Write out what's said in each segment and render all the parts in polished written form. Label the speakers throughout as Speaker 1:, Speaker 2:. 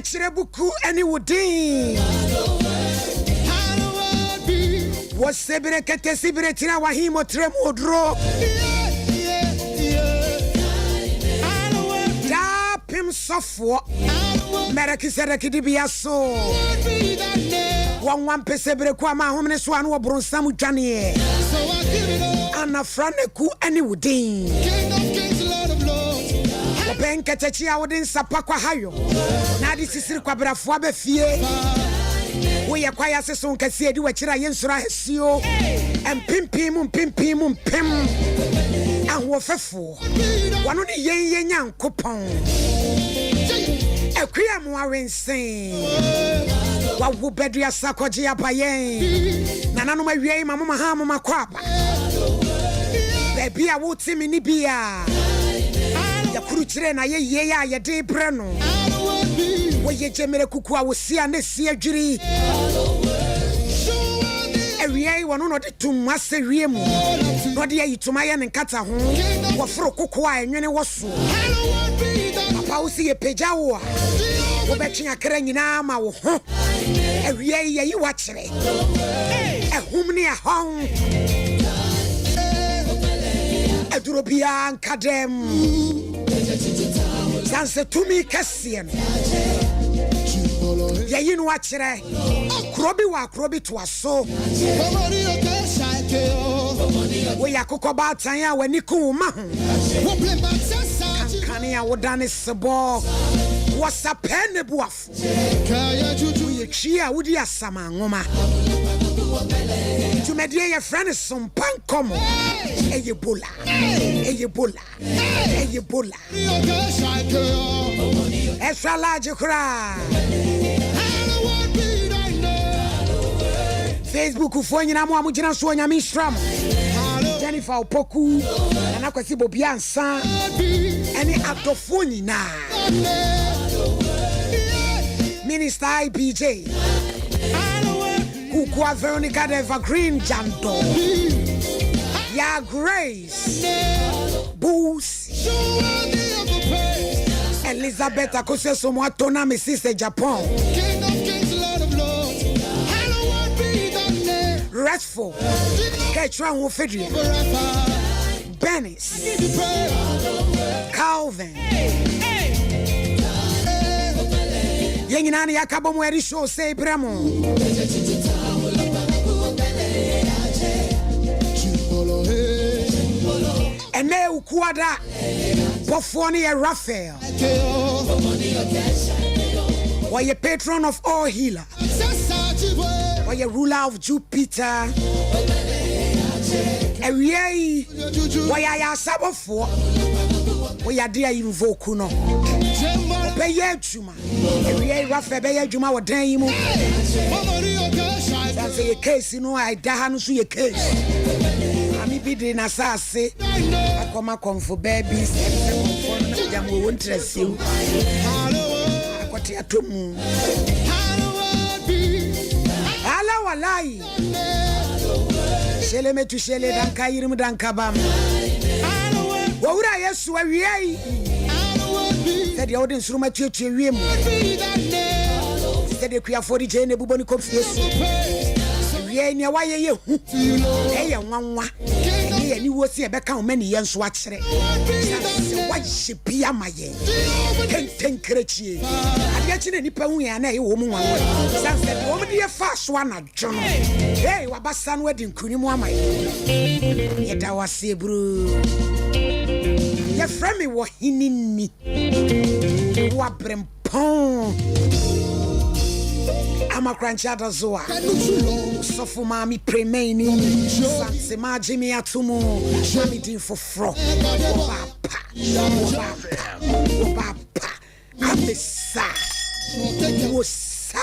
Speaker 1: Chirebuku any woodin. Was Sebere Ketesibretina Wahimo Tremodro. Dapim Sofwa Merakisera so. One Pesebre Kwama Homenes one or Bronsamu Janie. Anna Franeku any woodin. Benketachia wouldn't sapakwa hayo. Nadi sisiri kwa brafuabe fie. We acquire son kasi do wachira yensura hesio. And pimpim. And wofefo. One on the yen coupon. A queer morin sing. What would bedria sakogia payen? Nanano my way, mamma hama kwapa. Baby, I would see me nibia. Kuruchire na ye ya de breno wo ye jemere kuku awosi ane si adwiri ewie wono no de tumase wiemu no de yituma ye ne nkata ho wo foro kuku a enwene wo so papa wo si ye peja wo a wo betwe akra nyina ma wo ho ewie ye yi wa kire ehum ne ahon adurobia nkadem Sanse tumi kasien ya yinu wa kire krobi to aso we yakokọ ba tan ya wani ku ma ho kan ya wodane sebo wasapene buaf ye chia wudi asama ngoma tumedie ye friend Sompa Nkomo Ebola extra large cry Facebook ufonyina mo amugina so nyame stram Jennifer Opoku na kwasi bobiansa ene atofonyina Minister IPJ Kukwa Veronica de Evergreen Jando Ya Grace Boost Elizabeth Akose Somo Tona me sister Japan King of Kings Lord of Lords Hallowed be thy name Restful Ketran Wofedri Benis Calvin Yenginani yakabo mweri show say bremo Ene ukuada Bofoni e Raphael Why a patron of all healer Why a ruler of Jupiter Ewie Why I sabo for Why a dear invoke no Beye juma Ewie Raphael beye juma wa dan yimu That's a case you know I da no so ye case Ami bidi na sase akoma konfo babies konfo jam wo interest you akoti atomu ala walai shele metu shele danka yirim danka bam wo wura yesu awiei said you wouldn't suru matuetue wiem said you kua for the jene buboni confess ye ni waye ye hu ye nwanwa ye ni wo si e be ka o mani ye nso a kire wa shipia maye ten krechie ade chi na nipa hu ya na ye wo mu nwanwa sanse wo mu de fa so na dwono hey wa basa no wadi nkuni mu amaye ye da wase bru ye frame wo hinini wa brempon ama kranchada zoa sofu mami premeni sanse ma jimi atumu mami din fofro papa amesa wosa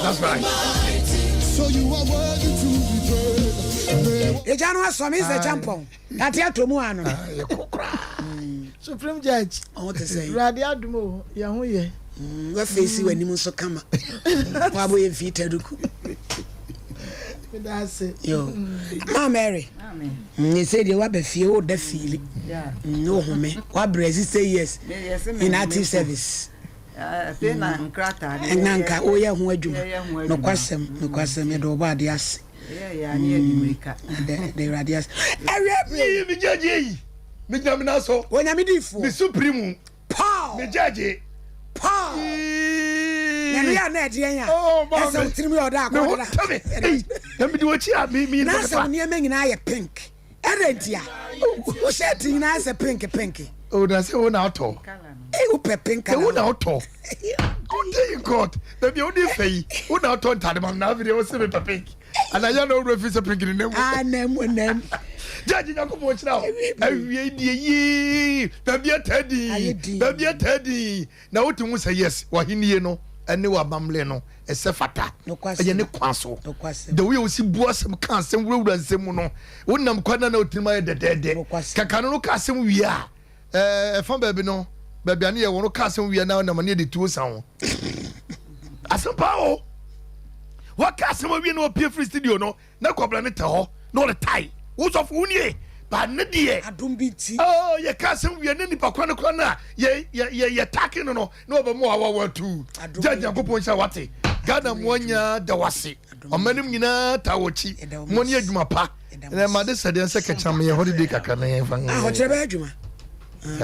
Speaker 2: that's right
Speaker 3: so you are worthy to be praised
Speaker 1: ejanu aso mi se champion ati atomu ano
Speaker 2: ye kokra
Speaker 3: Supreme Judge
Speaker 1: I want to say
Speaker 3: Radi adumo ye ho ye
Speaker 1: we face wani mu so kama wa boye fita duku
Speaker 3: that's it
Speaker 1: yo ma Mary They say they were feel the feeling. No home. What Brazil say yes in active service. Nanka oh yeah ho adwuma no kwasem me do ba de ase the radius
Speaker 2: Area me judge me jamina so
Speaker 1: wonya me difo
Speaker 2: me supreme
Speaker 1: Paul
Speaker 2: me judge
Speaker 1: Paul ya na de yan esa utiri me oda akoda
Speaker 2: na me di ochi a me
Speaker 1: na sa ne me nyina ye pink erentia o shirt nyina asa pink
Speaker 2: oh na say wo na auto
Speaker 1: u pink
Speaker 2: wo na auto oh dear God baby o dey fei wo na auto ntade na video se me pink and I know refi se pink ni nem
Speaker 1: nem
Speaker 2: Judge Yakubu chira awie die baby atadi na wo timu say yes wa hinie no ene wa bamle no ese fata eye ne kwaso the way we see boasem kan sem wurawura nsem no wonnam kwana na otima ye dedede kaka no ka sem wi a fa baby no baby ane ye wono ka sem wi na na mane de tuo san asem pa o wa ka sem wi na opie free studio no na kobla ne te ho no le tai wo so fu nie ba ne die
Speaker 1: adom bi ti
Speaker 2: oh ye ka sem wi na nipa kwana ye taking no obamu awa tu Judge Yakubu ncha wate Gada mwanya dawasi omanim nyina tawochi moni adwuma pa na ma de sede nse kecha me holiday kaka na yen fan
Speaker 1: ho chebe adwuma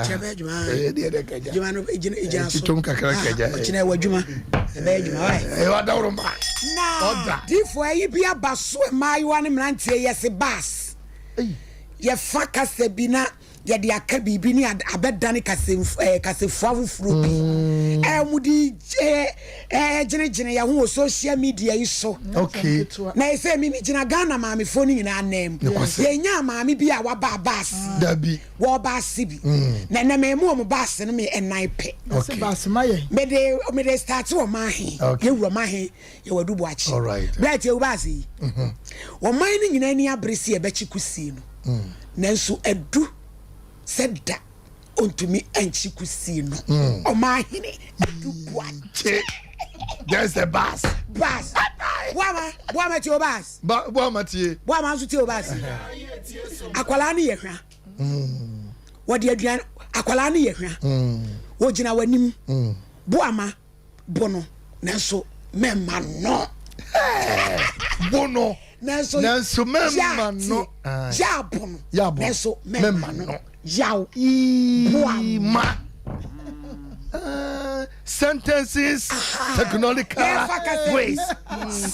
Speaker 1: chebe adwuma
Speaker 2: de de kaja
Speaker 1: adwuma no ejina so
Speaker 2: titum kaka kaja
Speaker 1: chine wadwuma ebe adwuma wai
Speaker 2: wa dawro ma
Speaker 1: na difo ayi bia baso mayiwa ne mrantie yesi bas ye fa kase bi na ye de aka bibi ni abedane kasefo afufuro bi mudi gene ya ho social media yi so
Speaker 2: okay
Speaker 1: na ese mi gina Ghana maame fo ni nyina nem ye nya maame bi a wa ba bas
Speaker 2: dabi
Speaker 1: wo ba sibi na me mu o bas no me enai pe
Speaker 3: okay bas maye
Speaker 1: me de start wo ma he ye wuro ma he ye wadu bo achi
Speaker 2: all right
Speaker 1: right ye wo bas yi wo man ni nyina ni abresi e be chikusi no nanso edu Seda ontumi anchi kusi no omahene adubuache
Speaker 2: there's the bus
Speaker 1: wama ti obas
Speaker 2: wama tie
Speaker 1: wama so ti obas akwala ne ye hwa wode aduan akwala ne ye hwa wo gina wanim boama bono nanso memma no
Speaker 2: bono nanso memma no
Speaker 1: jabono nanso memma no yaw
Speaker 2: ma sentences technological ways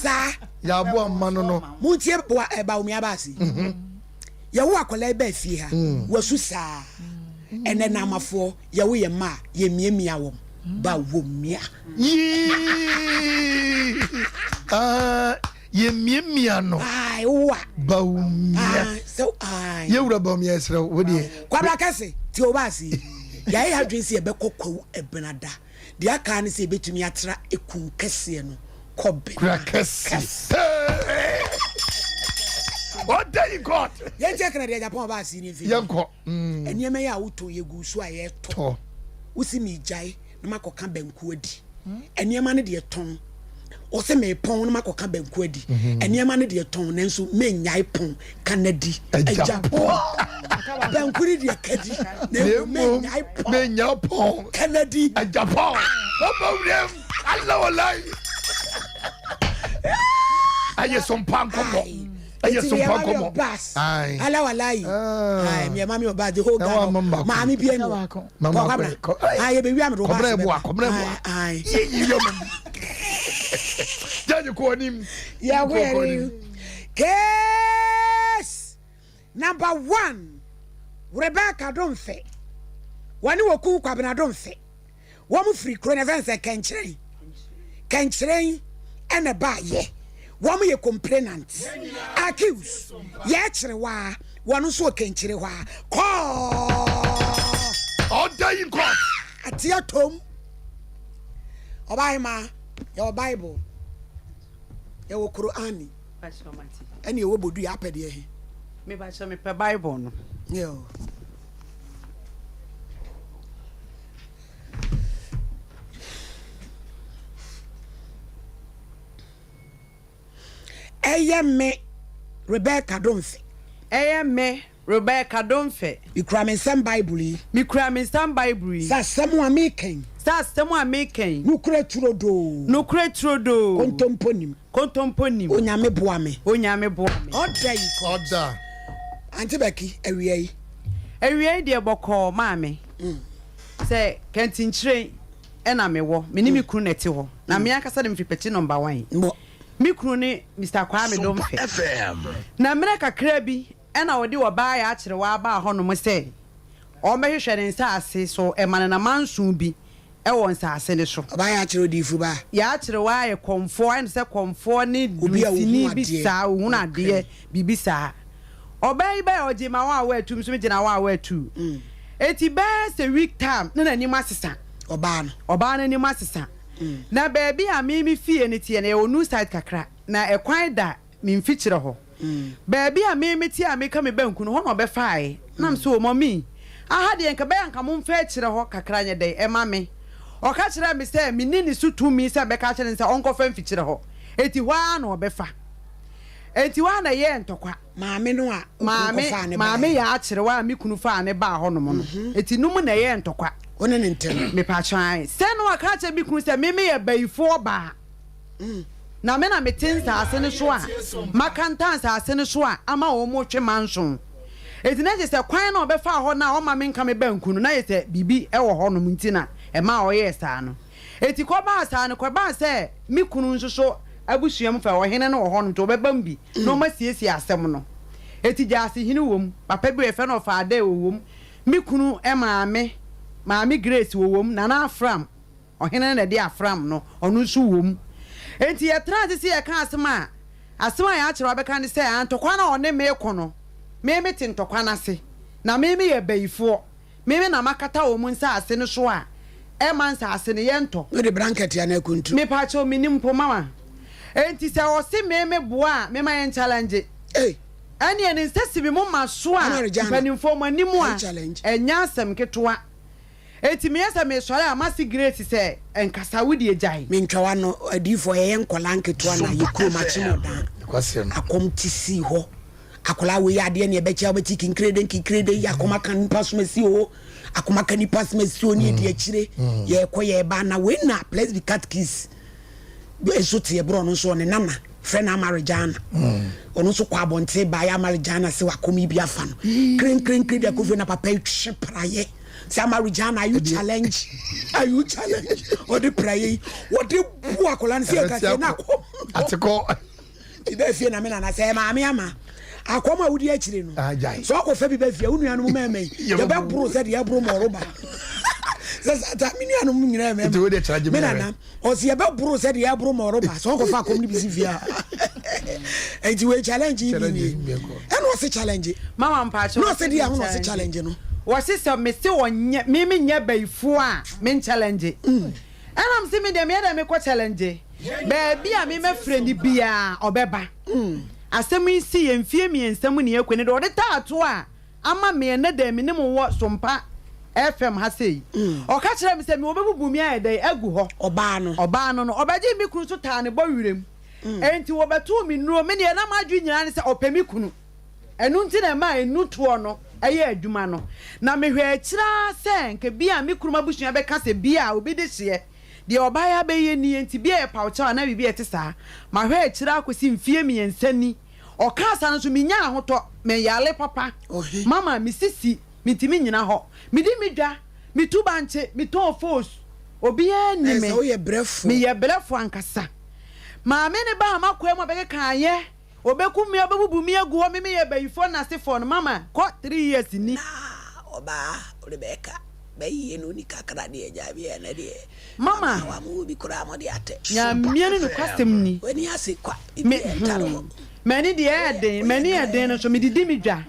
Speaker 1: sa
Speaker 2: ya bo amano no
Speaker 1: mutie ba umi abasi ya wo akola ba fie ha wasu sa ene na amafo ya wo ye ma ye miemia wo ba wo mia
Speaker 2: ye miemia no
Speaker 1: ai wa
Speaker 2: ba wo mia
Speaker 1: so ai
Speaker 2: ye wura ba mia esra wo die
Speaker 1: kwabra kase ti obasi ya ye hadwen se ye be kokko ebenada de aka ne se betumi atra ekun kase no kobe
Speaker 2: krakase what day you got
Speaker 1: ye check na de Japan obasi ni fi
Speaker 2: yanko
Speaker 1: eniema ya wuto ye gusu a ye to usi mi jai na makoka banku adi eniema ne de ton o se me pon na makoka banku adi eniema ne de ton nanso me nyai pon kanadi Japan banku ri de kadi na me
Speaker 2: nyai pon
Speaker 1: kanadi
Speaker 2: Japan obawrem Allah wallahi aye Sompa Nkomo aye Sompa Nkomo
Speaker 1: ai ala walai ai me mami oba the whole guy mami bi enu mama ai be wi am do ba
Speaker 2: kobra
Speaker 1: ai
Speaker 2: yo Judge ko nim
Speaker 1: ya we case number 1 Rebecca Domfe wani woku kwabena Domfe wo mu free kro na fence kencheren ene ba ye wo mu ye complainant accuse ye kire wa wonu so kenchire wa ko
Speaker 2: all day in court
Speaker 1: atia tom obaima your Bible your Quran ani wo bodu ya pede he
Speaker 4: me ba cho me pe Bible no
Speaker 1: yo me Rebecca Domfe
Speaker 4: me Rebecca Domfe.
Speaker 1: You cram in some Bible.
Speaker 4: Me cram in some Bible.
Speaker 1: Sa someone making.
Speaker 4: Sa someone making.
Speaker 1: Nukre trodo.
Speaker 4: Nukre trodo.
Speaker 1: Contomponim.
Speaker 4: Contomponim.
Speaker 1: Onyame boame.
Speaker 4: Onyame boame.
Speaker 1: Order you.
Speaker 2: Order.
Speaker 1: Auntie Becky, ewie.
Speaker 4: Ewie de boko mame. Say kentin train ena me wo. Me ni me kru neti ho. Na me akasa dem fipeti number 1.
Speaker 1: Mo.
Speaker 4: Me kru ni Mr. Kwame Domfe. Na mre kakra bi ena wodi wo ba ya akire wa ba ho no mo say. O mehwehwe ne nsa ase so e man na mansun bi e won nsa ase ne so.
Speaker 1: Ba ya akire odi fu ba.
Speaker 4: Ya akire wa ye komfo en se komfo ni dusini bi sa ohun ade bibi sa. Obai ba oje ma wa wa atum so me gina wa wa atu. Eti ba se week time na nani masesa. Oba na ni masesa. Na baby a me fie ne tie na e onu side kakra na e kwan da me mfikyire ho. Baby a me tie a me ka me banku no ho no be faae. Na so mommy. Aha de enka be anka mo mfa kyire ho kakra nye dai e ma me. O ka kyere me se me ni su tu mi se be ka kyere se onko fa mfikyire ho. Eti hwa na obefa. Eti wa na ye ntokwa. Maame no a maame ya akyere wa me kunu fa ne ba ho no mo no. Eti num na ye ntokwa. One ne ntem. Me pa twan. Se no aka kyere bi kunu se me ye bayifo ba. Na me na metin sa ase ne so a. Makantan sa ase ne so a ama wo mo twe manson. Eti na je se kwan na obefa ho na o ma me nka me banku no na ye se bibi e wo ho no ntina e ma o ye sa no. Eti ko ba sa no ko ba se me kunu nsoso abusuam fa wo hene no wo ho no to bebam bi no masiesie asem no. Eti jase hene wom papa bi e fe no fa ade wom me kunu e maame Grace wom na na afram o hene na de afram no onu nso wom. Enti ye transi ye ka asema ya akira obeka ne se antokwa na one me kono me tintokwa na se na me ye bayifo me na makata wo mun sa ase ne so a e man sa ase ne yento
Speaker 1: no de blanket ya na kuntu
Speaker 4: me pa cho minim po mama. Enti se o se me boa me ma yen challenge ani en nsesi bi mo maso a panimfo manimu a enya asem ketoa. Eti me yesa me sore amasi Grace se enkasa wudi ejai
Speaker 1: me ntwa no adifo ye nkola nketo na yekro machimo da
Speaker 2: kwasem
Speaker 1: akom tisi ho akola we ade ne be chia obeti kinkrede yakoma kan pasumesi ho akoma kan pasumesi oni di akire ye koye ba na we na please be cat kiss do esote e bro no so ne nana friend amarijana ono so kwa bonte ba ya amarijana se wakomi bi afa no kren de ko na papa twe praye Samarijana, are you challenge? Or the pray? What the poor Colan see na ko.
Speaker 2: Atiko.
Speaker 1: Ide fie na me na say maame ama. Akoma wudi akire no. So ko fa bi ba fie unu anu meme. Ye ba bro said ye bro mo roba. Sasa mini anu nyina me.
Speaker 2: Ito de charge me.
Speaker 1: Me na o se ye ba bro said ye bro mo roba. So ko fa kom ni bisi fie. Enti we challenge yi ni. And what's the challenge?
Speaker 4: Mama mpacho.
Speaker 1: No said ye what's the challenge no.
Speaker 4: Wasisa me se wonye me nya bayifo a me challenge ana mse me dem me ko challenge baby a me friend bia obeba asem isi ye mfie mi nsam ne yakwane de ode taato a ama me ne dem ne mo wo Sompa FM ha sei o ka kire me se me obebubu mi ayede agu ho oba no no obaje mi kunu so taa ne bo wirem enti wo betu mi nuro me ne na madwu nyina ne se opemi kunu enu nti na ma enu to no eye adwuma no na mehwe akira se nke bia me kuruma busua be ka se bia obi de hye de obaya be ye ni enti bia e paucha na bibi etisa ma hwe akira akosi mfie miensani o ka sa no so minya ahoto me yale papa mama mi sisi mitimi nyina ho mi di midwa mi tuba nche mi ton force obi ani me
Speaker 1: so ye brefo
Speaker 4: mi ye brefo ankasa ma me ne ba ma kwem obege kan ye obeku mi obebubu mi agu ho me ye bayifo na se phone mama ko 3 years ni
Speaker 1: oba Rebecca bayi no ni kakra de eja bi na de
Speaker 4: mama
Speaker 1: wa mu bi kura mo de ate
Speaker 4: nya miene no kwasem ni
Speaker 1: wani ase kwa ibi entaro
Speaker 4: mani de eden no so mi didi mi dwa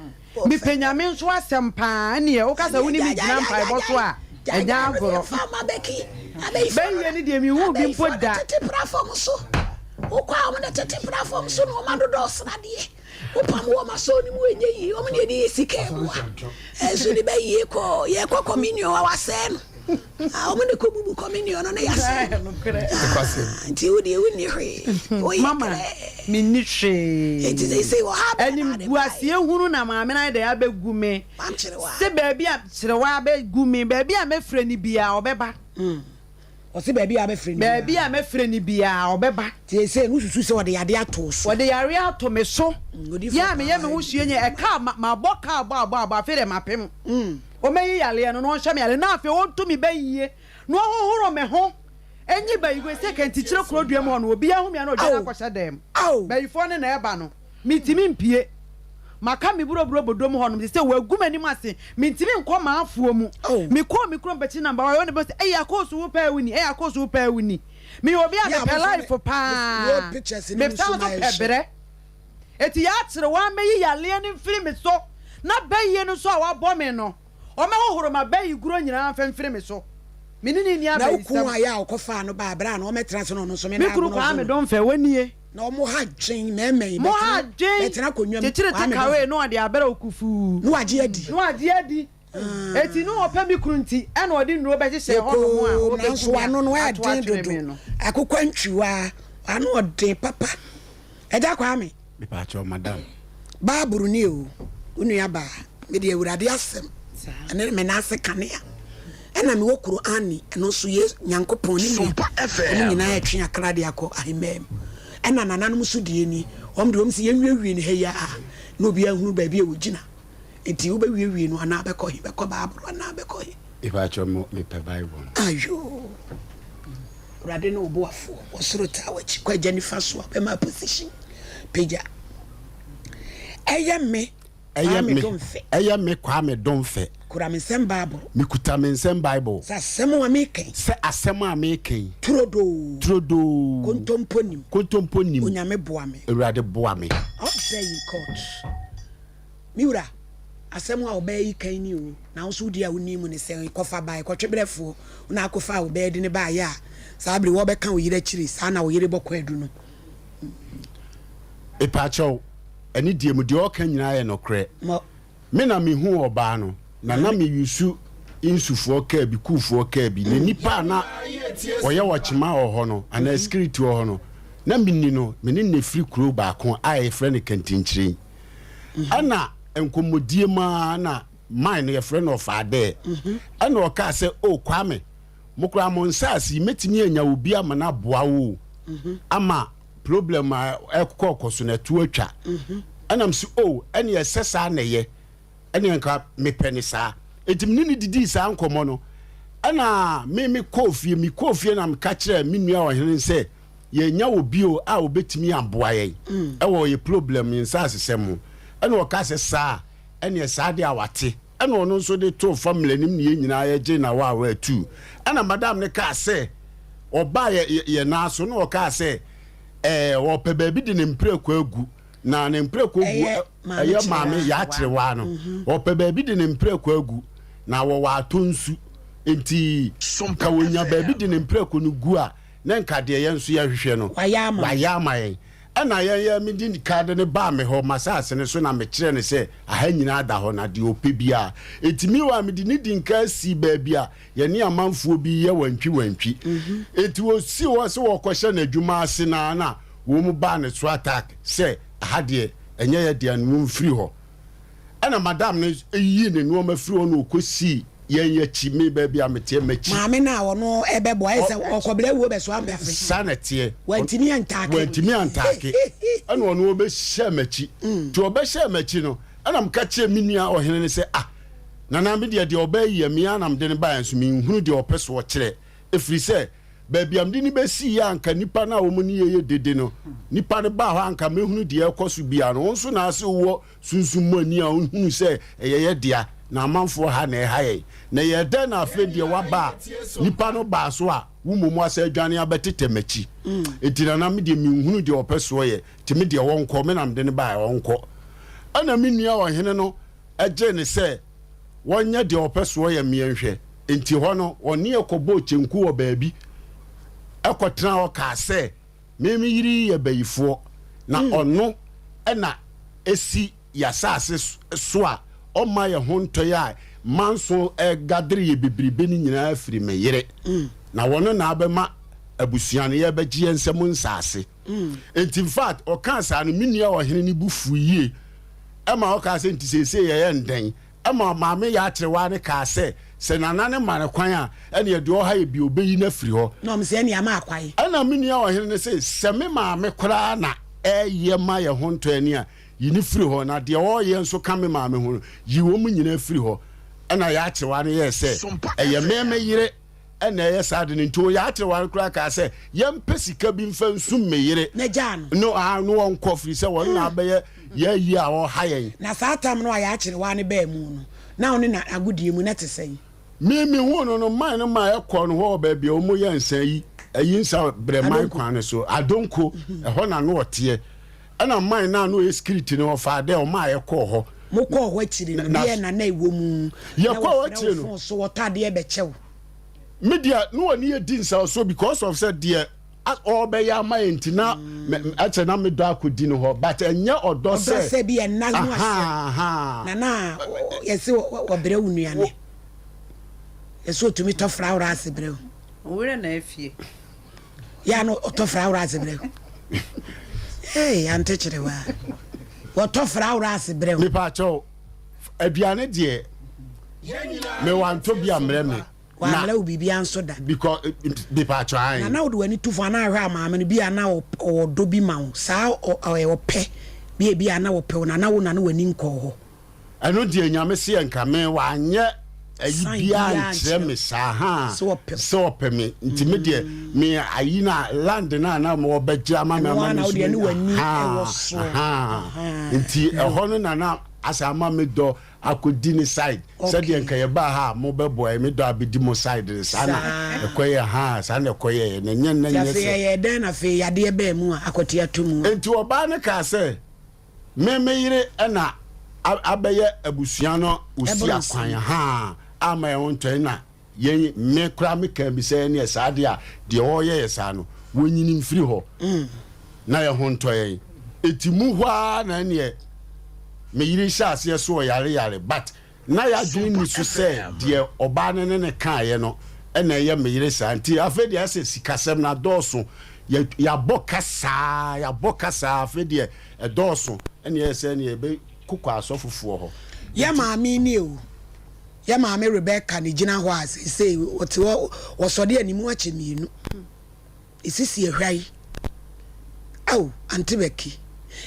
Speaker 4: mi penyame nso asem pa ne e o kasa woni mi gina mpa ebo so a eja agoro
Speaker 1: fama beki
Speaker 4: bayi ni de mi hu bi mpoda
Speaker 1: platform so ukwa mo na tete platform so no ma do do sra de Opa mo ma so ni mu enye yi o me de sika e boa so ni be ye ko communion wa se no o me de ko bubu communion no na ya se nti o de woni hwe
Speaker 4: mama me ni hwe
Speaker 1: enti they say what happen
Speaker 4: ani buasie hunu na maame na de abegu me se baby a kirewa abegu me baby a mefre ni bia obeba
Speaker 1: o se baby a mefre
Speaker 4: ni bia obeba
Speaker 1: ti say no susu se wode yade ato so
Speaker 4: wode yare ato me so ya me ye me ho hie nye e ka ma boka abo afere mapem o meyi yale no hye me yale na afi o ntumi bayie no hohoro me ho enyi bayi go se kan ti kire kro duam ho no obi ahumi na oja na kwhye dem bayi fo ne na eba no mitimi mpie maka mi buroburo bodom ho no se wagumani mu ase mitimi nko ma afuo mu mi kro mbechi number wa ne be se akoso wo pa wuni akoso wo pa wuni mi obi a me life pa me fa so pebere eti ya kire wa meyi yale ne mfiri me so na bayi no so a wa bo me no o me hohoro ma bayi guro nyina mfiri me so minini ni abayi
Speaker 1: na ku aya okofa no ba bra na o metra so no so me na
Speaker 4: me kuru kwa me don fe wanie
Speaker 1: na o mo ha dwen meme
Speaker 4: mo ha dwen
Speaker 1: betra konwam
Speaker 4: tetire takawe no ade abera okufu
Speaker 1: no age adi
Speaker 4: eti no opa mi kuru nti e na odi nro be hye ho no mu a o be
Speaker 1: so ano no ade dodo akokwa ntwiwa ano ode papa eja kwa me
Speaker 5: pa cho madam
Speaker 1: baburu ni o unu ya ba me de awurade asem ane me na ase kanea ena me wokuru ani eno so ye nyankopon ni
Speaker 2: Sompa FM
Speaker 1: ni na ya twen akra de akọ ahimem ena nananum so die ni om de om si yenwie ni he ya na obi ahunu ba bi e wogina enti wo ba wie no ana be ko hi be ko baburu ana be ko hi
Speaker 5: pa cho me pe bible
Speaker 1: ayo rade no obo afo osoro ta wachi kwa Jennifer so be my position peja eyame
Speaker 5: kwa me donfe
Speaker 1: kura me nsem bible
Speaker 5: me kuta me nsem bible
Speaker 1: sa asem wa meken
Speaker 5: se asem a meken
Speaker 1: trodo kontomponim onyame boa me
Speaker 5: urade boa me
Speaker 1: obey court miura asem wa obey kan ni o na wo so di a woni mu ne se kofa bai kotwebrefo na akofa obey de ne ba ya sa abre wo be kan wo yire chiri sa na wo yire bokọ adu no
Speaker 5: epacho eni die mu de o kan nyina ye no kre me na me hu oba no na me yusu insufuo ka bi kufuo ka bi ne nipa na oye wochima ho no ana security ho no na minni no me ne free kuro ba ko ai friend kantinchiri ana enkomodie ma na mine ye friend of ade ana o ka se o kwame mukura mo nsasi metimi anya obi ama na boa wo ama problem ekokoso na tu atwa anam si o ene yesesa na ye ene nka mepeni sa etimni ni didi sa nkomo no ana me kofie na mka kire menua ohene se ye nya obi o a obetimi aboa ye ewo ye problem nsase semu ene o ka se sa ene sa de awate ene ono nso de to family nim ne nyina ye je na wa atu ana madam ne ka se oba ye na so no o ka se wo pe baby de ne mpreko agu na ne mpreko gu aye maame ya kirewa no wo pe baby de ne mpreko agu na wo wa tonsu enti ka wonya baby de ne mpreko no gu a na nka de ye nso ya hwehwe no wayama ye ana ye me di card ne ba me ho masase ne so na me kire ne se aha nyina ada ho na de opebia etimi wa me di ni di nka si baby a ye ne amanfuo bi ye wantwi eti wo si wo se wo kwhye na adwuma ase na wo mu ba ne so attack se aha de enye ye de anu mfiri ho ana madam ne yi ne no ma firi ho no kosi ye chi me baby amete machi
Speaker 1: maame na wo no ebebo ese okobere wo be so ambefe
Speaker 5: sanete
Speaker 1: wantimi antake
Speaker 5: ana wo no be hye machi to be hye machi no ana mka che menua ohene ne se nana me de obayi me anam de ne ba enso me hunu de opeso wo kire efiri se baby am de ni be si ya anka nipa na wo mu ni ye dede no nipa ne ba ho anka me hunu de ekoso bia no nso na ase wo sunsum mani a hunu se ye dia na amanfo ha na ha ye na ye da na afa de wa ba nipa no ba so a wo momu asa adwane abetete machi etina na me de me hunu de opeso ye ti me de wonko me nam de ne ba wonko ana me nua ohene no eje ne se wonya de opeso ye me nhwe enti ho no oni ekobo chenku wo baabi ekotra o ka se me yiri ye bayifo na ono na esi yasase so a ɔma yɛ ho ntɔyɛ a manso gadere yɛ bebrebe ni nyinaa firi me yere na wɔno na abɛma abusuane yɛ bɛgye yɛn nsɛm nsase in fact ɔka saa no menua ɔhene ne bufu yie ɛma ɔka sɛ nti sese yɛ ndɛn ɛma maame yɛ atrewa ne ka sɛ nana ne ma ne kwan a ɛne yɛde ɔha yɛ bi obeyi na firi hɔ
Speaker 1: na ɔm sɛ ne ama akwan
Speaker 5: ɛna menua ɔhene ne sɛ me maame koraa na ɛyɛ ma yɛ ho ntɔani a yini firi hɔ na deɛ ɔyɛ nso ka me maame ho yi wɔ mu nyina firi hɔ ɛna yɛ atrewa ne yɛ sɛ ɛyɛ meme yere ɛna ɛyɛ saa de ne nto yɛ atrewa koraa ka sɛ yɛmpɛ sika bi mfa nsum me yere
Speaker 1: na gyan
Speaker 5: no wɔnkɔ firi sɛ wɔn na abɛyɛ yɛyi a ɔha yɛn
Speaker 1: na saa tam no a yɛ atrewa ne baa mu no na ɔne na agodie mu na te sɛ
Speaker 5: mimi hu no man no ma ɛkɔ no hɔ baabi a ɔmo yɛ nsa yi ayi nsa brɛ man kwan no so adonko ɛhɔ na no ɔteɛ ɛna man na no yɛ security no ɔfa dɛ ɔma yɛkɔ hɔ
Speaker 1: mo kɔ hɔ akyiri no deɛ na na ɛwɔ mu
Speaker 5: yɛkɔ hɔ akyiri no
Speaker 1: so wɔtɔ adeɛ bɛkyɛw
Speaker 5: media no wɔ ne yɛ di nsa so because of said deɛ ɔbɛyɛ ama yɛ nti na ɛkyɛ na medɔ akɔdi no hɔ but ɛnyɛ ɔdɔ sɛ
Speaker 1: bi ɛna no asɛ na yɛsɛ wɔbrɛ wo nuane yɛsɛ ɔtumi tɔ flower ase brɛ wo
Speaker 4: owurɛ na afie
Speaker 1: ya no ɔtɔ flower ase brɛ wo hey ante kyerɛ wa wɔtɔ flower ase brɛ wo
Speaker 5: nipa kyɛw aduane deɛ me wanto bi amrɛ me
Speaker 1: wamla wo bibia nso da
Speaker 5: because nipa kyɛw
Speaker 1: na wo de wani tu fo na ahwɛ amaame no bi ana ɔdɔ bi ma wo saa ɔpɛ bi ana wɔpɛ wo na wo na wani nkɔ hɔ
Speaker 5: ɛno deɛ nyame se nka me wanyɛ ayi bia nkyerɛ me saa ha sɛ ɔpɛ me nti me deɛ me ayi na land na wɔbɛgye ama me ama me so nti ɛhɔ no na asa ama me dɔ akɔdi ne side sɛdeɛ nka yɛba ha mobɛboa me dɔ abɛdi mo side saa na ɛkɔyɛ ha saa na ɛkɔyɛ na nyɛ
Speaker 1: sɛ yɛyɛ dɛn na afei yadeɛ baa mu a akɔte ato mu
Speaker 5: nti ɔbaa ne kaa sɛ me yere ɛna abɛyɛ abusua no osi akwan ha ama yɛn ntɔn na yɛn me kura me kan bi sɛ ne ɛsaa deɛ a deɛ ɔyɛ yɛ saa no wɔnyini mfiri hɔ na yɛ ho ntɔn yɛn eti mu hɔ na neɛ me yiri hyɛ aseɛ so yare but na yɛadwene ni so sɛ deɛ ɔbaa no ne kaayɛ no ɛna ɛyɛ me yiri saa nti afei deɛ ɛsɛ sikasɛm na dɔɔso yɛabɔ kasaa afei deɛ ɛdɔɔso ɛna yɛ sɛ ne yɛbɛ kokɔ asɔfofoɔ hɔ
Speaker 1: yɛ maame ni o yɛ maame Rebecca ne gyina hɔ a sɛ wɔsɔde animu akyɛ mmienu ɛsisi ahwai ao ante bɛki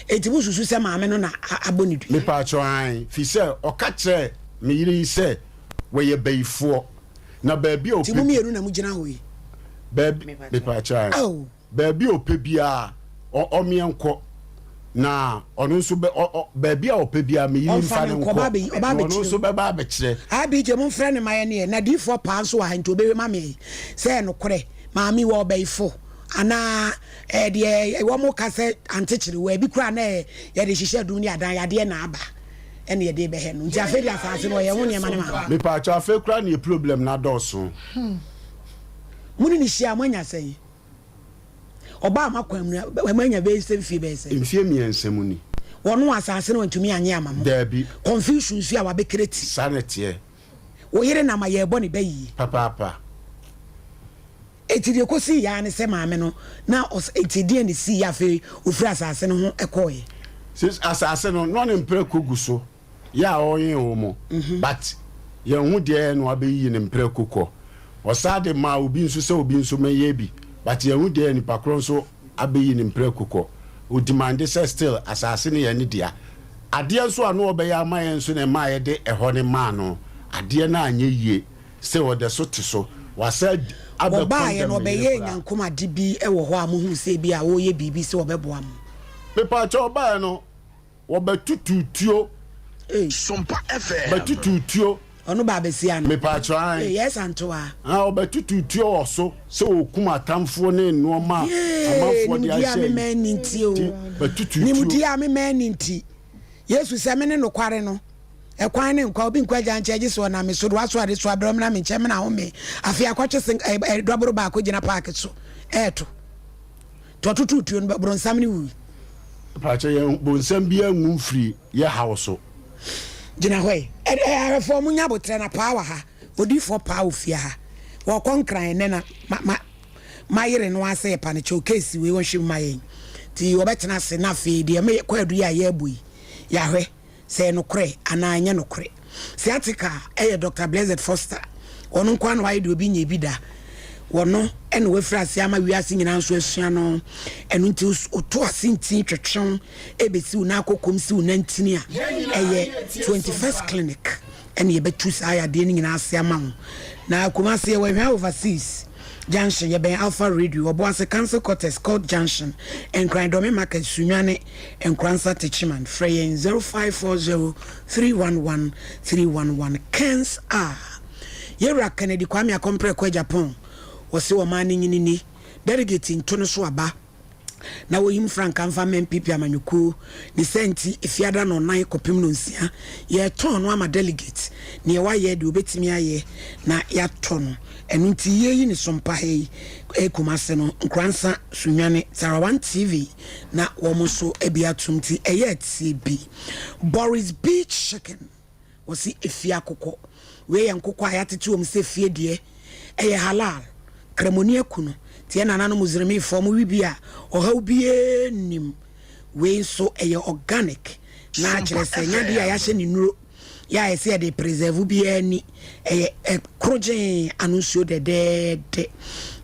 Speaker 1: ɛti mo susu sɛ maame no na abɔ ne du
Speaker 5: mepa atwɔn fi sɛ ɔka kyerɛ me yere yi sɛ wɔyɛ bayifoɔ na baabi a
Speaker 1: ɔpɛ ti mo mmienu na mo gyina hɔ yi
Speaker 5: baabi mepa atwɔn baabi a ɔpɛ biara ɔmeɛnkɔ na ɔno nso baabi a ɔpɛ biara me yere mfa ne nkɔ ɔno nso bɛba abɛkyerɛ
Speaker 1: abi gye mo mfrɛ ne mayɛ ne na difoɔ paa nso wɔ ha nti obɛwe ma me sɛ nokorɛ maame wɔ ɔbɛyifo ana deɛ ɛwɔ mo ka sɛ antekyere wɔ bi kura na yɛde hyehyɛ dum ne adan yadeɛ na aba ɛne yɛde bɛhɛ no nti afei de asase no ɔyɛ ho nneɛma ne ma
Speaker 5: mepa atwa afei kura ne problem na dɔɔso
Speaker 1: mo ne hyia mo anya sɛ ɔba amakwan mu anya bɛyɛ sɛ mfie bɛyɛ sɛ
Speaker 5: mfie mmiɛnsa mu ni
Speaker 1: wɔno asase no ntumi anyɛ ama mo
Speaker 5: daabi
Speaker 1: confusion so a wabɛkreti
Speaker 5: sanetiɛ
Speaker 1: wo yere na ma yɛbɔ ne bɛyi
Speaker 5: papa
Speaker 1: eti de kosi ya ne sɛ maame no na eti de ne si ya fe ofiri asase no ho ɛkɔɛ
Speaker 5: sis asase no no ne mpre kogu so ya ɔyɛ wo mo but yɛn hu deɛ no abɛyi ne mpre kokɔ ɔsade ma obi nso sɛ obi nso mɛyɛ bi but yɛn hu deɛ nipa koro nso abɛyi ne mpre kokɔ o demand sɛ still asase no yɛ ne dia adeɛ nso ano ɔbɛyɛ ama yɛn nso na ma yɛ de ɛhɔ ne ma no adeɛ na anyɛ yie sɛ wɔde so te so wasa
Speaker 1: ɔbaa yɛ no ɔbɛyɛ nyankoma de bi ɛwɔ hɔ a mo hu sɛ bi a wɔyɛ biribi sɛ ɔbɛboa mo
Speaker 5: pepa kyɛ ɔbaa no wɔbɛtututuo
Speaker 2: Sompa FM
Speaker 5: bɛtututuo
Speaker 1: ɔno ba bɛsia no
Speaker 5: mepa kyɛ
Speaker 1: yes antoa
Speaker 5: ɔbɛtututuo wɔ so sɛ ɔkum atamfoɔ ne nnoɔma amanfoɔ de ahyɛ
Speaker 1: nimdi a memɛ ne nti yesu sɛ me ne nokware no ɛkwan ne nkwa obi nkwa gya nkyɛ gye so na me so do aso ade so abrɛm na me nkyɛ me na ho me afia kwatwe dɔboro ba ko gyina park so ɛto to tututuo no bronsam ne wu
Speaker 5: pacha ye bonsam bia ngu free ye house
Speaker 1: gina hoy for munya botre na power ha odi for power fia ha wo konkran ne na ma yire no ase pa ne showcase we won hwe mayen ti obetena se na fe de me kwadu ya ye bui ya hwe se no kre ana anya no kre siatika Dr. Blessed Foster ono nkwa no waye de obi nya bi da wono ene we frase ama wiase nyina nso asua no eno nti oto asintin twetwon ebesi una akokom si una ntini a 21st clinic ene ye betu sa ya de nyina ase ama ho na akomase ye we hwa overseas junction ye ben Alpha Radio obo ase Council Quarters Court Junction and Grindome Market Sunwane and Kransa Techiman Freyen 0540311311 Kens Yera Kennedy Kwame Akompre kwa Japan wose wo mani nyini delegate ntono so aba na wo yim frank amfa MPP amanyuku ni senti efiada no nan kopim no nsia ye ton no ama delegate ne wa ye de obetimi aye na ya ton enu nti ye yi ni sompa he ekumase no nkransa sunwane Sarawan TV na wo mo so ebiatum ti eye TV Boris Beach Chicken wose efia kokko we ye nkokko ayatete wo mse fie de eye halal kremonia kuno tie nana no muzirimi form wibia oha ubie nim we so eye organic na kire se nya dia ya hye ni nuro ya ese de preserve bia ni eye krogen anunsuo de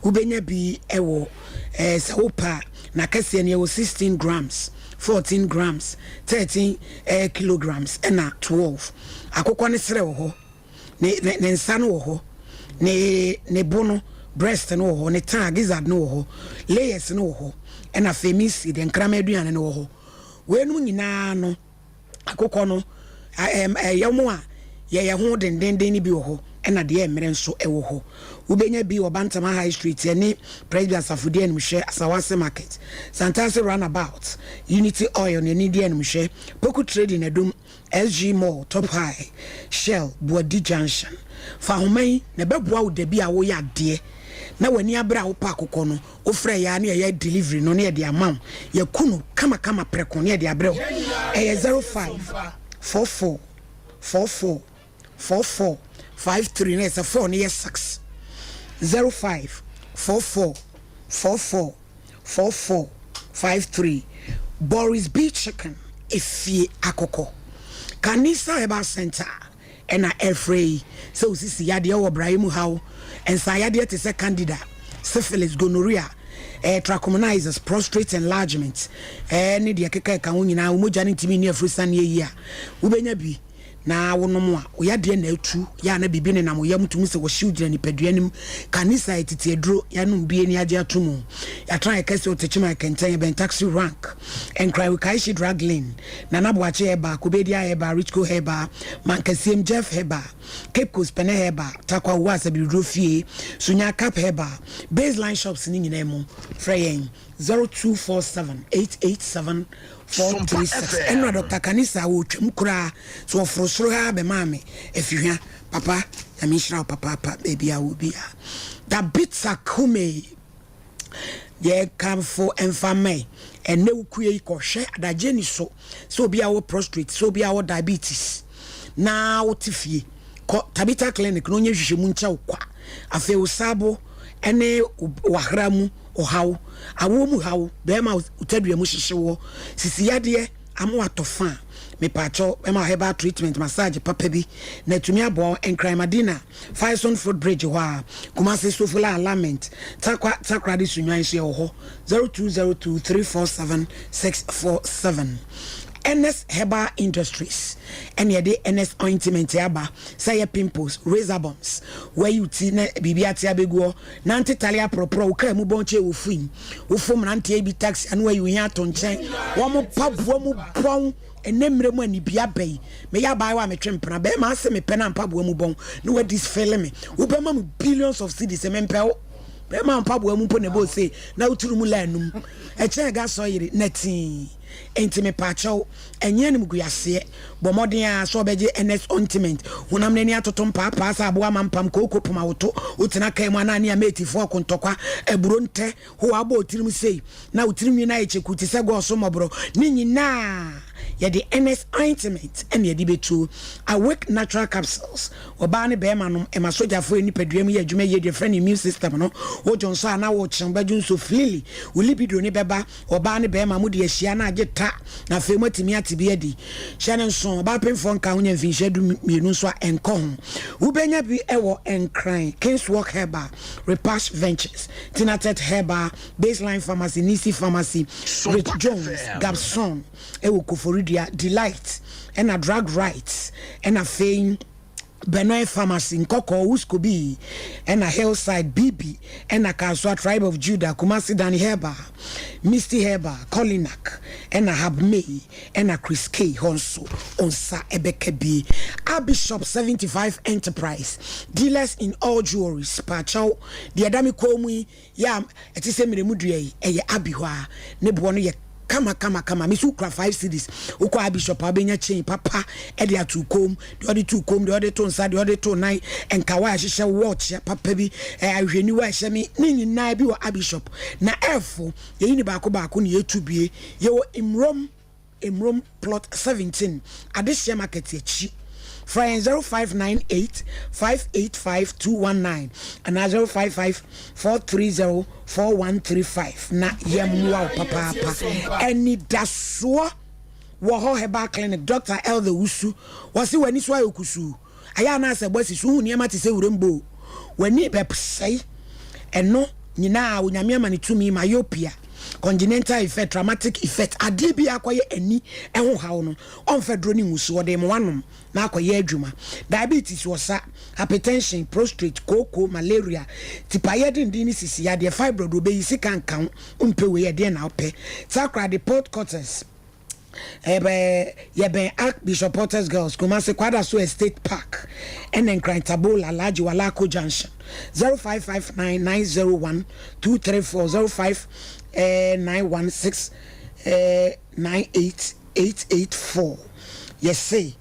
Speaker 1: ubenya bi ewo sopa na kase ne 16 grams 14 grams 13 kilograms na 12 akokwa ne sere wo ho ne nsa no wo ho ne bono breast no ho ne tag gizzard no ho layers no ho ena femisi de nkrama aduane no ho we no nyina no akokọ no yemo a ye ho dendenden ni bi ho ena de emere nso ewo ho ubenya bi Obantama High Street ene President Safudi enmhwe Asawase Market Santase Runabout Unity Oil ne ni enmhwe Poku Trading edum SG Mall Top High Shell Buadi Junction fa homai ne beboa wo da bi a wo ya de na wani abra wo pa akokọ no ofra ya na ya delivery no na ya de amount ya kunu kama preko na ya de abra 05444453 na esa 4 na ya 6 05444453 Boris Beach Chicken efie akokọ Kanisa Eba Center ena Efrey so sisi yade wo Ibrahim how ensa yade te se candida syphilis gonorrhea trichomonas prostate enlargement ne de keka ka ho nyina umogya ne ntimi ne afrusan ye yi a ubenya bi na wonom a oyade na atu ya na bibi ne nam yam tum se wo shiwdira ni paduanim kanisa etete aduro ya no bie ni age atomu ya try ekase otechima kenten ben taxi rank and cry we kai drug lane na naboache eba kobedia eba richco heba mankasiem Jeff heba Cape Coast pene heba takwa wasa bi rofie sunya cap heba baseline shops ni nyina mu freyen 0247 887-436 enra Dr. Kanisa wo twem kura so ofrosoro ha be mame efihwa papa ya mishra papa baby a wo bia da bitsa kume ye come for enfame ene ukue ikọhwe adaje ni so bia wo prostate so bia wo diabetes na wo tifie Tabita Clinic no nye hwehwemu ncha kwa afi usabo ene wahramu ohaw awomu haw bema utaduamu hyehyewo sisi yade amu atofa me pacho ema herbal treatment massage papa bi na tumi abo enkrimadina Fireson Food Bridge wa Kumasi Sofula alignment takra de sunwan hye ho 0202347647 NS Herbal Industries and yede NS ointment yaba say pimples razor bumps where you ti na bibiati abego na antitalia propro ukra mu bonche ofin ofom na antie bi taxi and where you here to nchen wo mo pabo mu bon enemre mu ani bia bai me ya bai wa me twempena be ma se me pena pabo mu bon no what this film me wo be ma billions of cedis me mpeo be ma mpaboa mu mpo ne bo say na uturu mu lanum e chen ga so yire natin enti me pacho enye nim guase bo modern a so beje NS ointment hunam ne ni atoto papa sa abo amampam koko poma woto utina kai mu anani ameti fo kontokwa eburonte ho abo otirim sei na otirim na echekuti se go so mobro ni nyina ye the NS ointment and ye betu awake natural capsules oba ne be manom e masoja fo eni paduam ye adwuma ye the friend immune system no wo jonso ana wo chembadun so freely wo libido ne beba oba ne be mamu de ahia na ageta na fe matimi atibia di hye so oba pemfo nka ho nya mfinhye du mienu so enko ho wo benya bi ewo enkran King's Walk Herbal Repash Ventures Tinatet Herbal Baseline Pharmacy Nisi Pharmacy Rich Jones Gabson ewo Koforidia Delight and a drug rights and a fame Benoi Pharmacy Nkoko Uskobi and a Hillside BB and a Kaswa Tribe of Judah Kumasi Dani Herba Misty Herba Kolinak and a Habmei and a Chris K Honso Onsa Ebekebi Bishop 75 Enterprise dealers in all jewelries Pachao the Adami Komi Yam Etisemi Mudrie Eye Abihwa Nebuano Ye kama misu kra 5 cities ukwa bishop abenya chain papa e de atukom de ode tukom de ode to nsa de ode to nine enkawa ahihye watch papa bi ahwani wa hye mi ni nyina bi wa bishop na efo ye ni baako ne yetubie ye wo imrom plot 17 adehye market echi Friend 0598 585 219 and 055 430 4135 na yemwa papa any daso wo Herbal Clinic Dr. Elder Usu wasi wani so ayokusu aya na se bosi so hu niam ate se wurembo wani bepsai eno nyina onyame amane tumi myopia congenital effect traumatic effect ade bi akoye ani eho hawo no onfedro ni ngusu ode mo wanom na akoye adwuma diabetes wosa hypertension prostate koko malaria tipaye dindin ni sisi ya de fibroid obeyi sikankan umpewe ye de na ope sakra de port quarters yebe Archbishop Porter's Girls Kumasi Kwada So Estate Park and then Tabola Laji Walako Junction 0559901234 9169884 yes say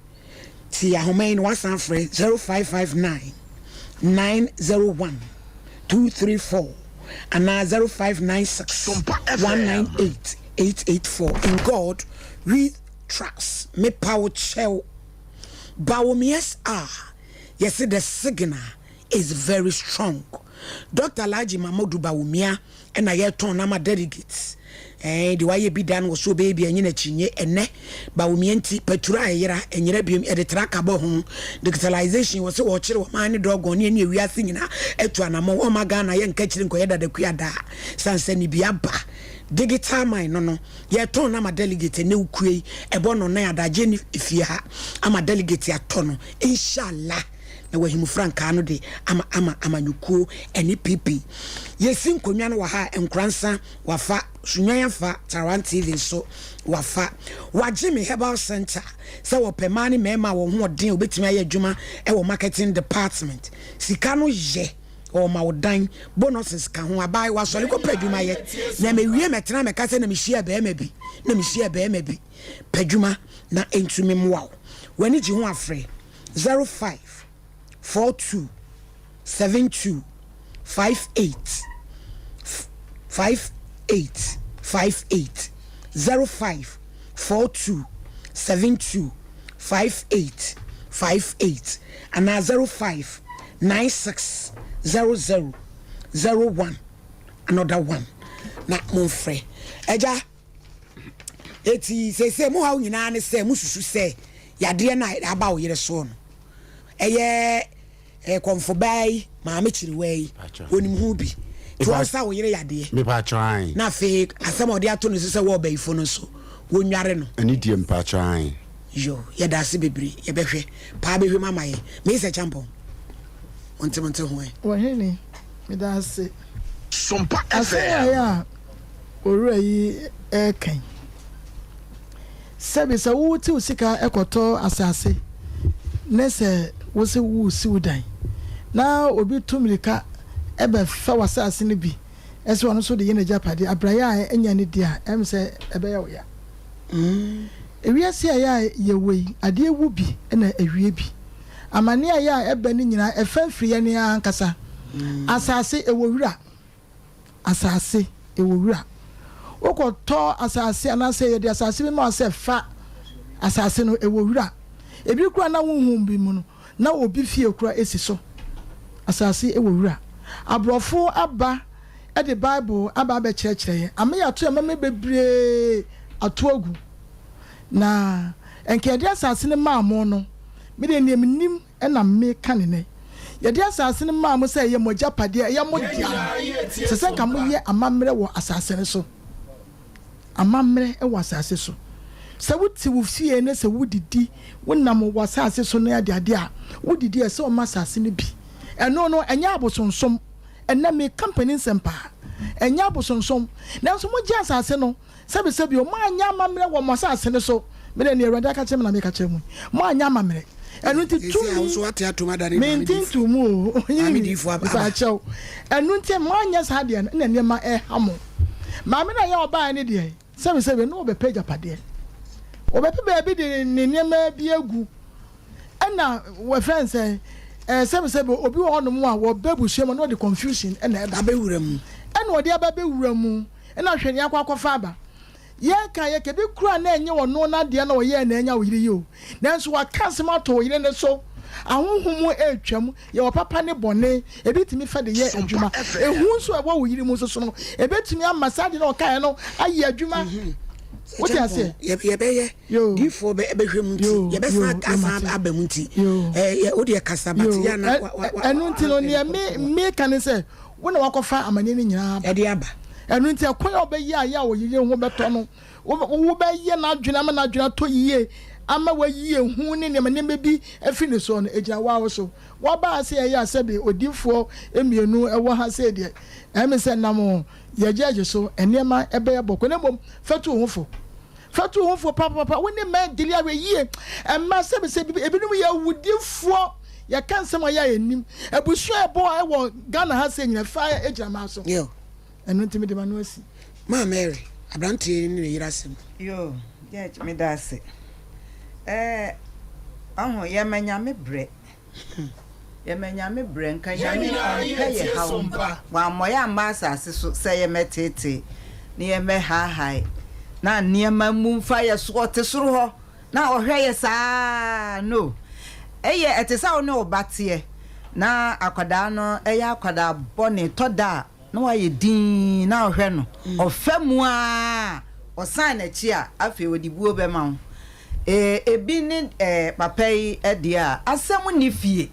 Speaker 1: Tia Homain Wasan Frey 0559 901-234 and now 0596-198-884. In God we trust. Me power shell. Bawomies are. Yes, the signal is very strong. Dr. Laji Mamodu Bawumia and I yet turn my delegates. The way be done was so baby and yina chinye and ne Bawumienti Petura yera and yerebium at the track about home. Digitalization was so watching what my dog on any we are singing etuana mo omagana yan catching koyeda de kuyada sanseni biaba. Digital mind no ye turn am a delegate ne ukue ebo no na adaje ni ifia am a delegate atono inshallah na wahimu franka no de ama nyukuo eni pipi yesin konwa no wa ha enkransa wafa sunyan fa Taran TV so wafa wagime Herbal Center se wo pemani mema wo ho den obetimi aye adwuma e wo marketing department sika no ye o mawdan bonuses ka ho abai wa sole ko padwuma ye na me wie metena me kase na me hia be ma bi na me hia be ma bi padwuma na entumi mwa wani ji ho afre 0542725858 0542725858 and now 05960001 another one na monfre eja eti se mo ha nyina ne se mususu se yade na aba wo yere so no eye konfobai ma me chiriwei onim hu bi to sa wo yere yade
Speaker 5: me pa try
Speaker 1: na fe asem ode ato no se wo ba ifo no so wo nware no
Speaker 5: ani die mpa try
Speaker 1: yo ye da se bebri ye behwe pa behwe mama ye me se champion onte ho e
Speaker 3: wo hene me da se
Speaker 2: Sompa
Speaker 3: ya oru ayi kan sebe se wo ti usika ekoto asase ne se wo se wo si udan na obi tumrika
Speaker 6: ebe fa wasase ne bi ese wono so de ye na japade abraya enya ne dia em se ebe ya oya ewiase ya ye wei ade ewu bi na ewie bi amane ya ebe ne nyina efamfiri ye ne ankasa asase ewowura asase ewowura okoto asase anase ye de asase bi ma se fa asase no ewowura ebi kura na wonhum bi mu no na obi fie kura esi so asase ewowura abrofo aba e the bible aba be kyerɛkyerɛ ame ya to ame bebre atoagu na enke de asase ne maamo no me de nim na me kanene ye de asase ne maamo sɛ ye mogya pade ye modia se sɛ ka mo ye amamre wɔ asase ne so amamre e wɔ asase so sɛ wuti wo fie ne sɛ wudidi wonam wɔ asase so no ade ade a wudidi sɛ o ma asase ne bi ɛno no enya abosonsom ɛna me company sempa enya abosonsom na so mo gye asase no sɛbe o ma anya amamre wɔ mo asase ne so me de ne Awurade aka kyerɛ me na me ka kyerɛ mu mo anya amamre ɛno nti tu
Speaker 1: so ate atoma dare
Speaker 6: me ntintu mu
Speaker 1: ami di fo aba
Speaker 6: kyɛw ɛno nti mo anya sa de na ne ma hamo ma me na ya oba ne de sɛbe no be page apade obepe baby de ne nema bi agu ɛna we friends sɛbe obi wo no mu a wo babuhye mu no de confusion ɛna eba
Speaker 1: abewura mu
Speaker 6: ɛna odi ababewura mu ɛna hwene akwakofa aba ye ka ye ke bi kura na enye wo no na de na wo ye na enya wo yiri yo nanso wa kansem ato wo yiri ne so ahonhom etwam ye wo papa ne bone ebitimi fa de ye adwuma ehu nso e wo yiri mu so no ebetimi amasa de na o kan no aye adwuma what you say
Speaker 1: ye be difo be hwem nti ye be fa asa abam nti o de kasa bat ya na
Speaker 6: enu nti no ne me kan say wo na wakofa amane ne nyina
Speaker 1: e de aba
Speaker 6: enu nti akwan obeyi aya wo yeye ho beto no wo beye na adwena ma na adwena to yiye ama wa yiye hu ne ne bi afi ne so no egina wa wo so wo ba ase ya sebe odifo emienu ewo ha se de emi se namo ye jeje so enema ebe ye boko ne mom fatu hofo papa woni ma dili awe yiye emma sebe ebinum ye wudifo ya kansem ya enim ebusu ebo ewo Ghana ha se nyina fa egina ma so
Speaker 1: yo
Speaker 6: enu ntimi de manu asi
Speaker 1: ma Mary abrantie ni ne yirasem
Speaker 4: yo je me da se aho ye manya me bre nka ya me ye ha wa moya masa so se ye metete ne ye me ha na niema mumfa ye so te soro ho na ohwe ye saa no eye etesa wo ne obate na akwada no eye akwada bone toda na wa ye din na ohwe no ofamu a osan na chi a afi odibuo be ma ebi ni papai edia asem ni fie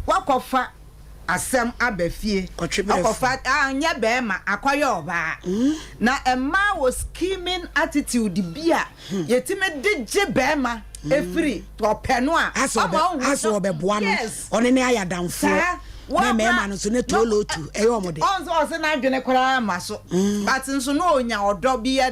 Speaker 4: wakofa asem abafie wakofa anya be ma akwaye oba na emma was scheming attitude bia yetime deje be ma efiri to peno a
Speaker 1: aso obeboa no one ne ayadamfo na mema no so ne tolotu eyomode
Speaker 4: onzo se na adwene kwara ma so but nso no onya odo bi ye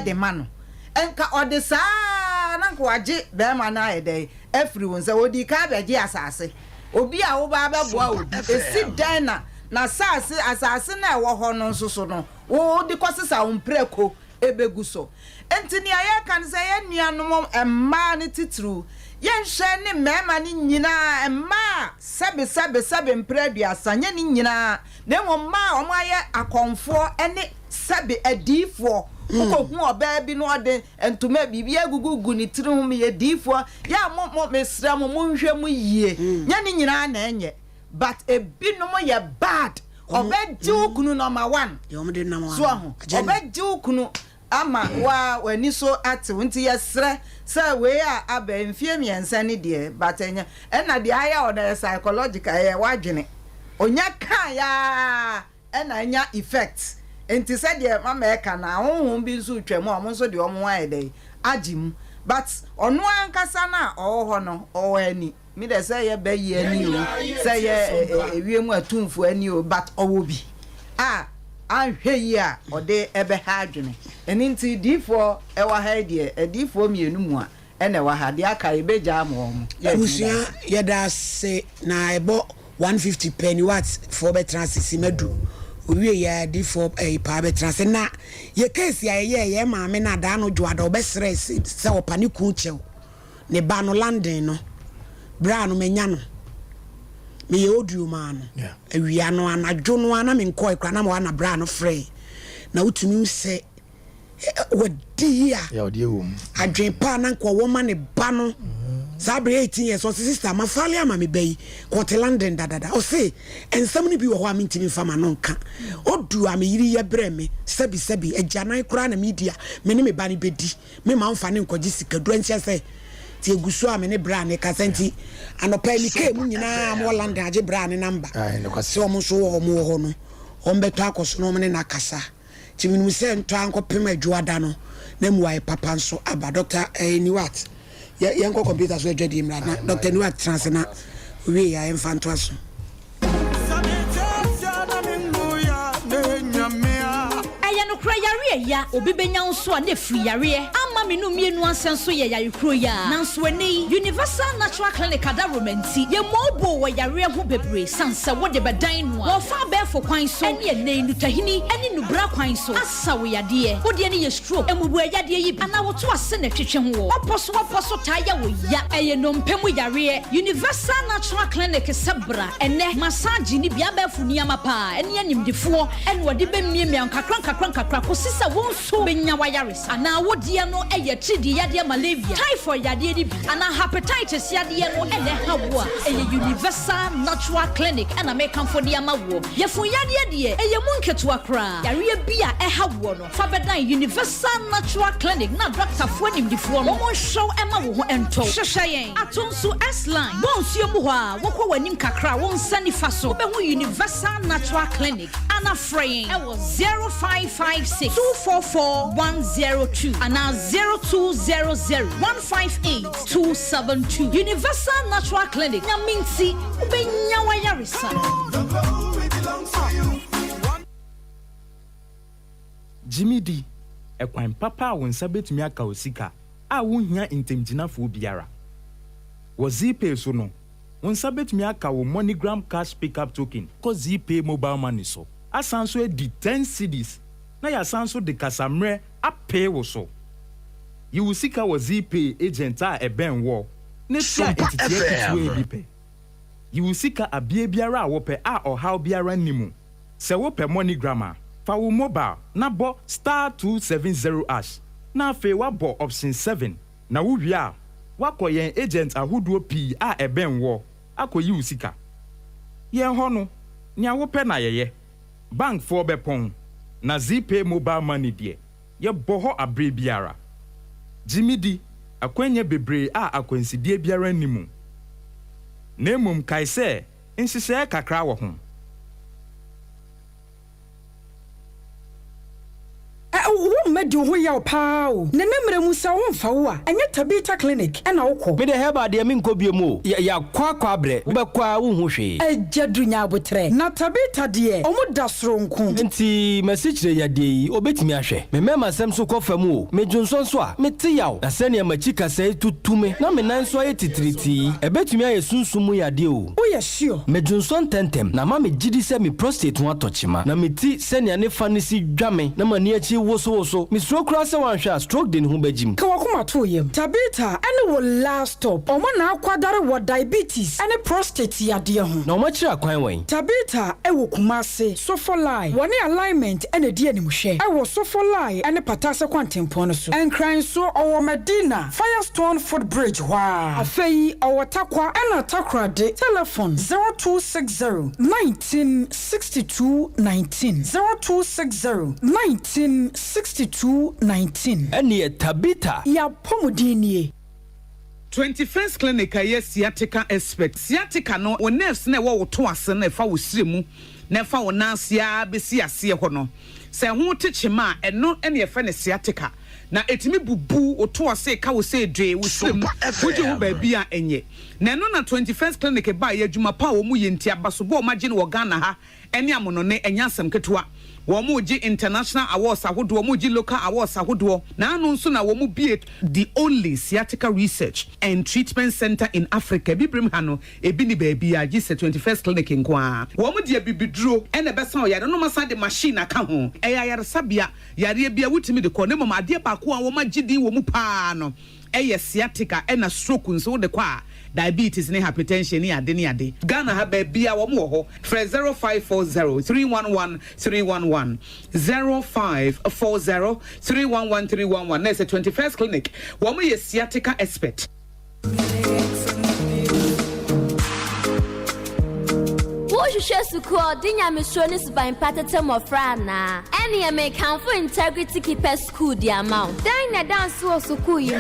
Speaker 4: de ma no enka ode saa na ko age be ma na ye efiri won se odi ka beje asase obi a wo ba beboa obi esi dan na asase na ewo ho no nso so no wo di kwasesa umpreko ebegu so enti ni aye kan se ye nuanom emma ne titru ye nhwe ne mema ne nyina emma sebe mpraduasa nye ne nyina na emma omo aye akonfo ene sebe adifo ko hu oba bi no de entuma bibia agugugu ni tiri hum ye difo ya mo mesra mo nhwe mu yie nya ne nyina na enye but ebinom ye bad oba jiukunu number 1
Speaker 1: ye omde number 1
Speaker 4: so ho oba jiukunu ama wa wani so ate wonti yesre se we a aba mfie miensa ne de but enya na de aya o na psychological ye wadwene onya kan ya na enya effect enti se de mama e ka na honhom bi nso twam o mo nso de o mo aye dey agim but onu ankasa na o ho no o ani mi de se ye be ye ani o se ye ewiemu atumfo ani o but o wo bi ahwe yi a ode ebe ha adwene eni nti difo ewa ha de difo mienu mu a ene wa ha de aka ebeja mo
Speaker 1: usua ye da se na ebo 150 penny watts for betrans medu we ya di for a pa betrans na ye case ya maame na da no dwoada obesre se opani ku chew ne ba no landing no bra no menya no me ye odu ma no awia no anadwo no ana me nkɔ ekra na ma na bra no frɛ na utumi se wadi ya
Speaker 2: odi wo
Speaker 1: adwen pa na nkɔ wo ma ne ba no Sabre 18 years, so sister, my family, mammy bay, Cote London, or say, and somebody be a woman to me from Manonka. Or do I mean, ye breme, Sebi, a Janai Crana media, many me banny beddy, me mount fanning Codisica, Drencha say, Tia Gusua, many brand, a casenti, and a penny came in more London, a brand number. I know, so much or more honor. On betacos, no man in a casa. Timmy we send to Uncle Pima Juadano, name why Papa so about Doctor Niwat. Yanko computer so jedi imra Dr. Nuat transna we ya infantos
Speaker 7: no kra yare ya obi benya nso a na free yare ama me no mienu ansenso ye yare kro ya nanso eni universal natural clinic ada romanti ye mobo wo yare ho bebre sansa wo de bedan no wo fa be fo kwan so ene ene nutahini ene nubra kwan so asa wo yade wo de ne ye stroke emubu yade yi ana wo to ase na twetwe ho oposo ta ya wo ya eye no mpemu yare universal natural clinic sebra ene massage ni bia be fu ni amapa ene animdifo ene wo de be miemia kakra kosisa won so benya wayaris ana wodie no eye tridi yade malaria typhoid yade di ana hepatitis yade no ele hawo a eye universal natural clinic ana mekan for dia mawo ye fun yade de eye munketu akra yare bia hawo no fa bedan universal natural clinic na doctor fo nimdifo no mo show ema wo ho ento hwehweyen atonso S line bonsuo mu ho a wokọ wanim kakra won sani fa so be ho universal natural clinic ana fraying e was 0556-244-102 and now 0200-158-272. Universal Natural Clinic. Nyaminti ubenya wayarisa.
Speaker 8: Jimmy D, ekwan papa won sabetumi aka osika a wohia intemgyinafo biara. Wo ZPay so no, won sabetumi aka wo MoneyGram cash pickup token ko ZPay mobile money so. Asanso e di 10 cedis na ya sanso de kasamre apay wo so. You sika wo ZPay agent a eben wo ne tia etitie we bipe. You sika abie biara a wo pe a ohaw biara nimu. Se wo pe MoneyGram fa wo mobile na bo *270# na fe wa bo option 7 na wo wi a wakoyen agent ahoduo pi a eben wo akoyi usika. Yen ho no nya wo pe na yeye bank for bepon na ZPay mobile money die ye boho abre biara. Jimmy D akwenye bebre a akwensidie biara nimu. Nemum kai se nsise kakra wo ho.
Speaker 9: Wo medi ho ya pao ne nemre mu sa wo mfa wo a enye Tabita clinic e na wokɔ
Speaker 10: me de heba de me nkɔ biemu ya kwa abre wo bekwa wo hu hwe
Speaker 9: ejadu nya abotre na Tabita de omu da soronko
Speaker 10: nti message ya de yi obetimi ahwɛ me mema sem so kɔ fam o me dwonso so a me te yaw na sɛ ne machika sɛ tutume na me nan so aye titriti ebetimi aye sunsumu ya de o
Speaker 9: ye sure
Speaker 10: me dwonso ntentem na ma me gidi sɛ me prostate ho atochima na me ti sɛ ne ne fa ne si dwame na mani achi so mi stroke cross one shot stroke den hu bajim
Speaker 9: ka wakoma to yem Tabita ene wo last stop omo na akwadare wo diabetes ene prostate yade ho
Speaker 10: na omo kira kwan wen
Speaker 9: Tabita e wo kumase sofolai woni alignment ene die anim hwe e wo sofolai ene patase kwantempo no so enkran so owo Medina Firestone footbridge wa afei owo takwa ena takrade telephone 0260 1962 19 0260 6219
Speaker 10: ene Tabita
Speaker 9: ya pomodini
Speaker 11: 21st clinic aye sciatica expert sciatica no o nerves na wo to ase na fa wo siremu na fa wo nansia besi ase ho no se ho techema eno ene ye fa ne sciatica na etimi bubu o to ase ka wo se dwe wo siremu woje wo ba bia enye na eno na 21st clinic ba ye adwuma pa wo mu ye ntia baso bo magine wo Ghana ha ene amonone enya asem ketwa womu ji international awards ahodo womu ji local awards ahodo na anu nso na womu be the only sciatica research and treatment center in Africa bibrim hano ebi ni baby a gise 21st clinic nkoa womu de bibiduro ene besa o yare no masa de machine aka ho eya yare sabia yare bia wutimi de ko ne mama ade ba ko a woma gidi womu pa no eye sciatica ena stroke nso de kwa diabetes ne hypertension ni ade Ghana ha baby a wo mo ho 0540-311-311 0540-311-311 na 21st clinic wo mo ye sciatica expert.
Speaker 12: Suku dinya misroni suban patete mofra na ene ye me kanfo integrity keeper school di amount dan na dance wo suku yi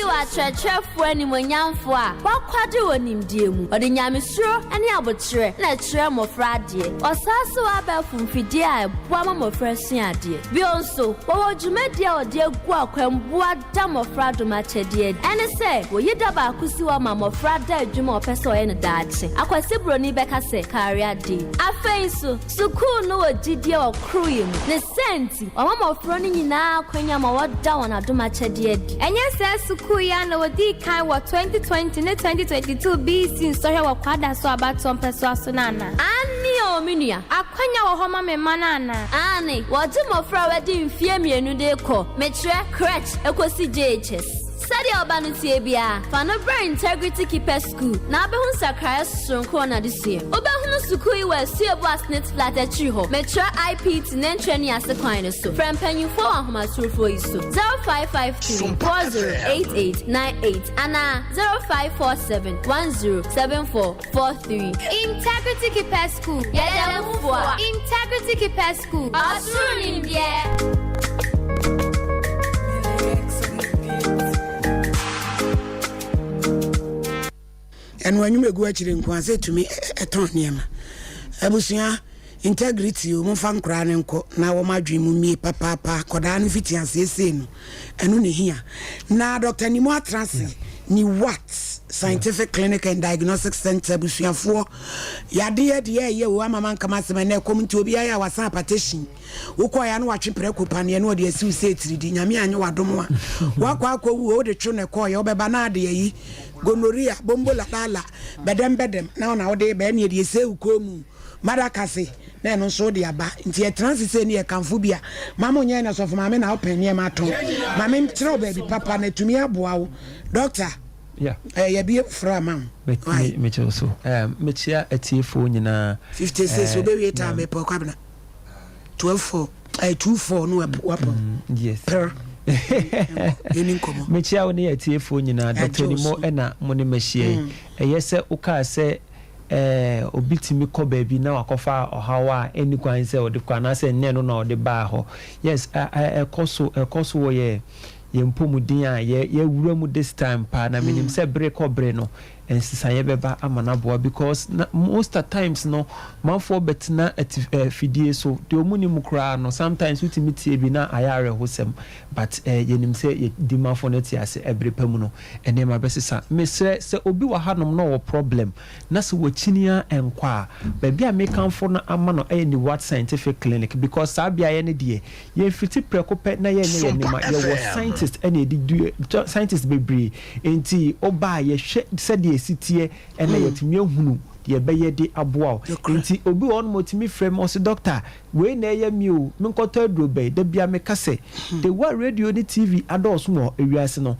Speaker 12: wa trechefo ani monyamfo a wakwade wonimdie mu ode nyamesro ene abotre na tre mofra de osaso aba fumfidi a boa mofra suade bi onso wo dwumadi a ode gu akwamboa da mofra do ma chede ene se wo yida ba kusi wa mofra da adwuma opeso ene daache akwase broni beka se Day. Afenso, suku no wajidie wa kruye mu. Ne senti, wamamofro ni nyina kwenya ma wada wana duma chedie di. Enye se suku ya na wadi kai wa 2020 ne 2022 BC nsohwe wa kwada so abato mpeso asunana. Ani o minia, akwenya wa homa me manana. Ani, wadi mofra wadi mfie mienu de ko. Metre crutch ekosi JHS. Study urbanity bia fano brain integrity keeper school na be hun sakaya sonko na this year obehunu school yi wa suebu asnet flat atri ho metro IPT nentrani asekwan so from panyufo ahoma surfo iso 0552408898 ana 0547107443 integrity keeper school yeah integrity keeper school asuni bia.
Speaker 1: And when you go actually in say to me, a ton niema. Abusia integrity, you fan crying now my dream me papa Kodan fiti and say no. And only here. Now Dr. Nimo Transi ni what scientific clinic and diagnostic center Abusia for ya dear wa mama kamasema na come to be ya wasa petition. Ukwa ya no watwe prekupa ne no de asiu say 3D nyame anye wadom a wakwa akwa wo de twe ne ko ya obeba na de yi gonorrhea bombola dala bedem na wo be ne de se ukomu madakase na no so de aba nti e transit ne e kanfo bia mama onye na so for mama na open ne ma to mama mtire baby papa na tumi aboa wo doctor
Speaker 13: yeah
Speaker 1: ya bi fra mam
Speaker 13: me so mechia atiefo nyina
Speaker 1: 56 obewie ta me po kwabna 24 no wapo
Speaker 13: yes
Speaker 1: per Nkomo
Speaker 13: mechia woni atiefo nyina Dr. Nimo ena mo ne machie yese uka se obitimi ko baabi na wakofa ohawa eni kwan se ode kwana se nne no na ode ba ho yes ekoso wo ye yempomudin a ye wura mu this time pa na minim se break obre no ensisa ye beba amana boa because most of times no manfo betina fidie so de omuni mukra no sometimes utimiti ebi na ayare hosem but yenim se ye dimafo no ti ase ebrepam no ene ma besisa mesre se obi wa hanom no wo problem na se wachinia enkwa baabi a mekanfo no amano ni what scientific clinic because sabia ye ne de ye fiti prekope na ye ne ma ye wo scientist ene di scientist bebre enti oba ye hwe se de sitie ene yetimi ehunu ye beye de aboa nti obi won motimi frem o se doctor we na ye mi o menkoto adrobe da bia me kase the what radio ni TV ados mo ewiase no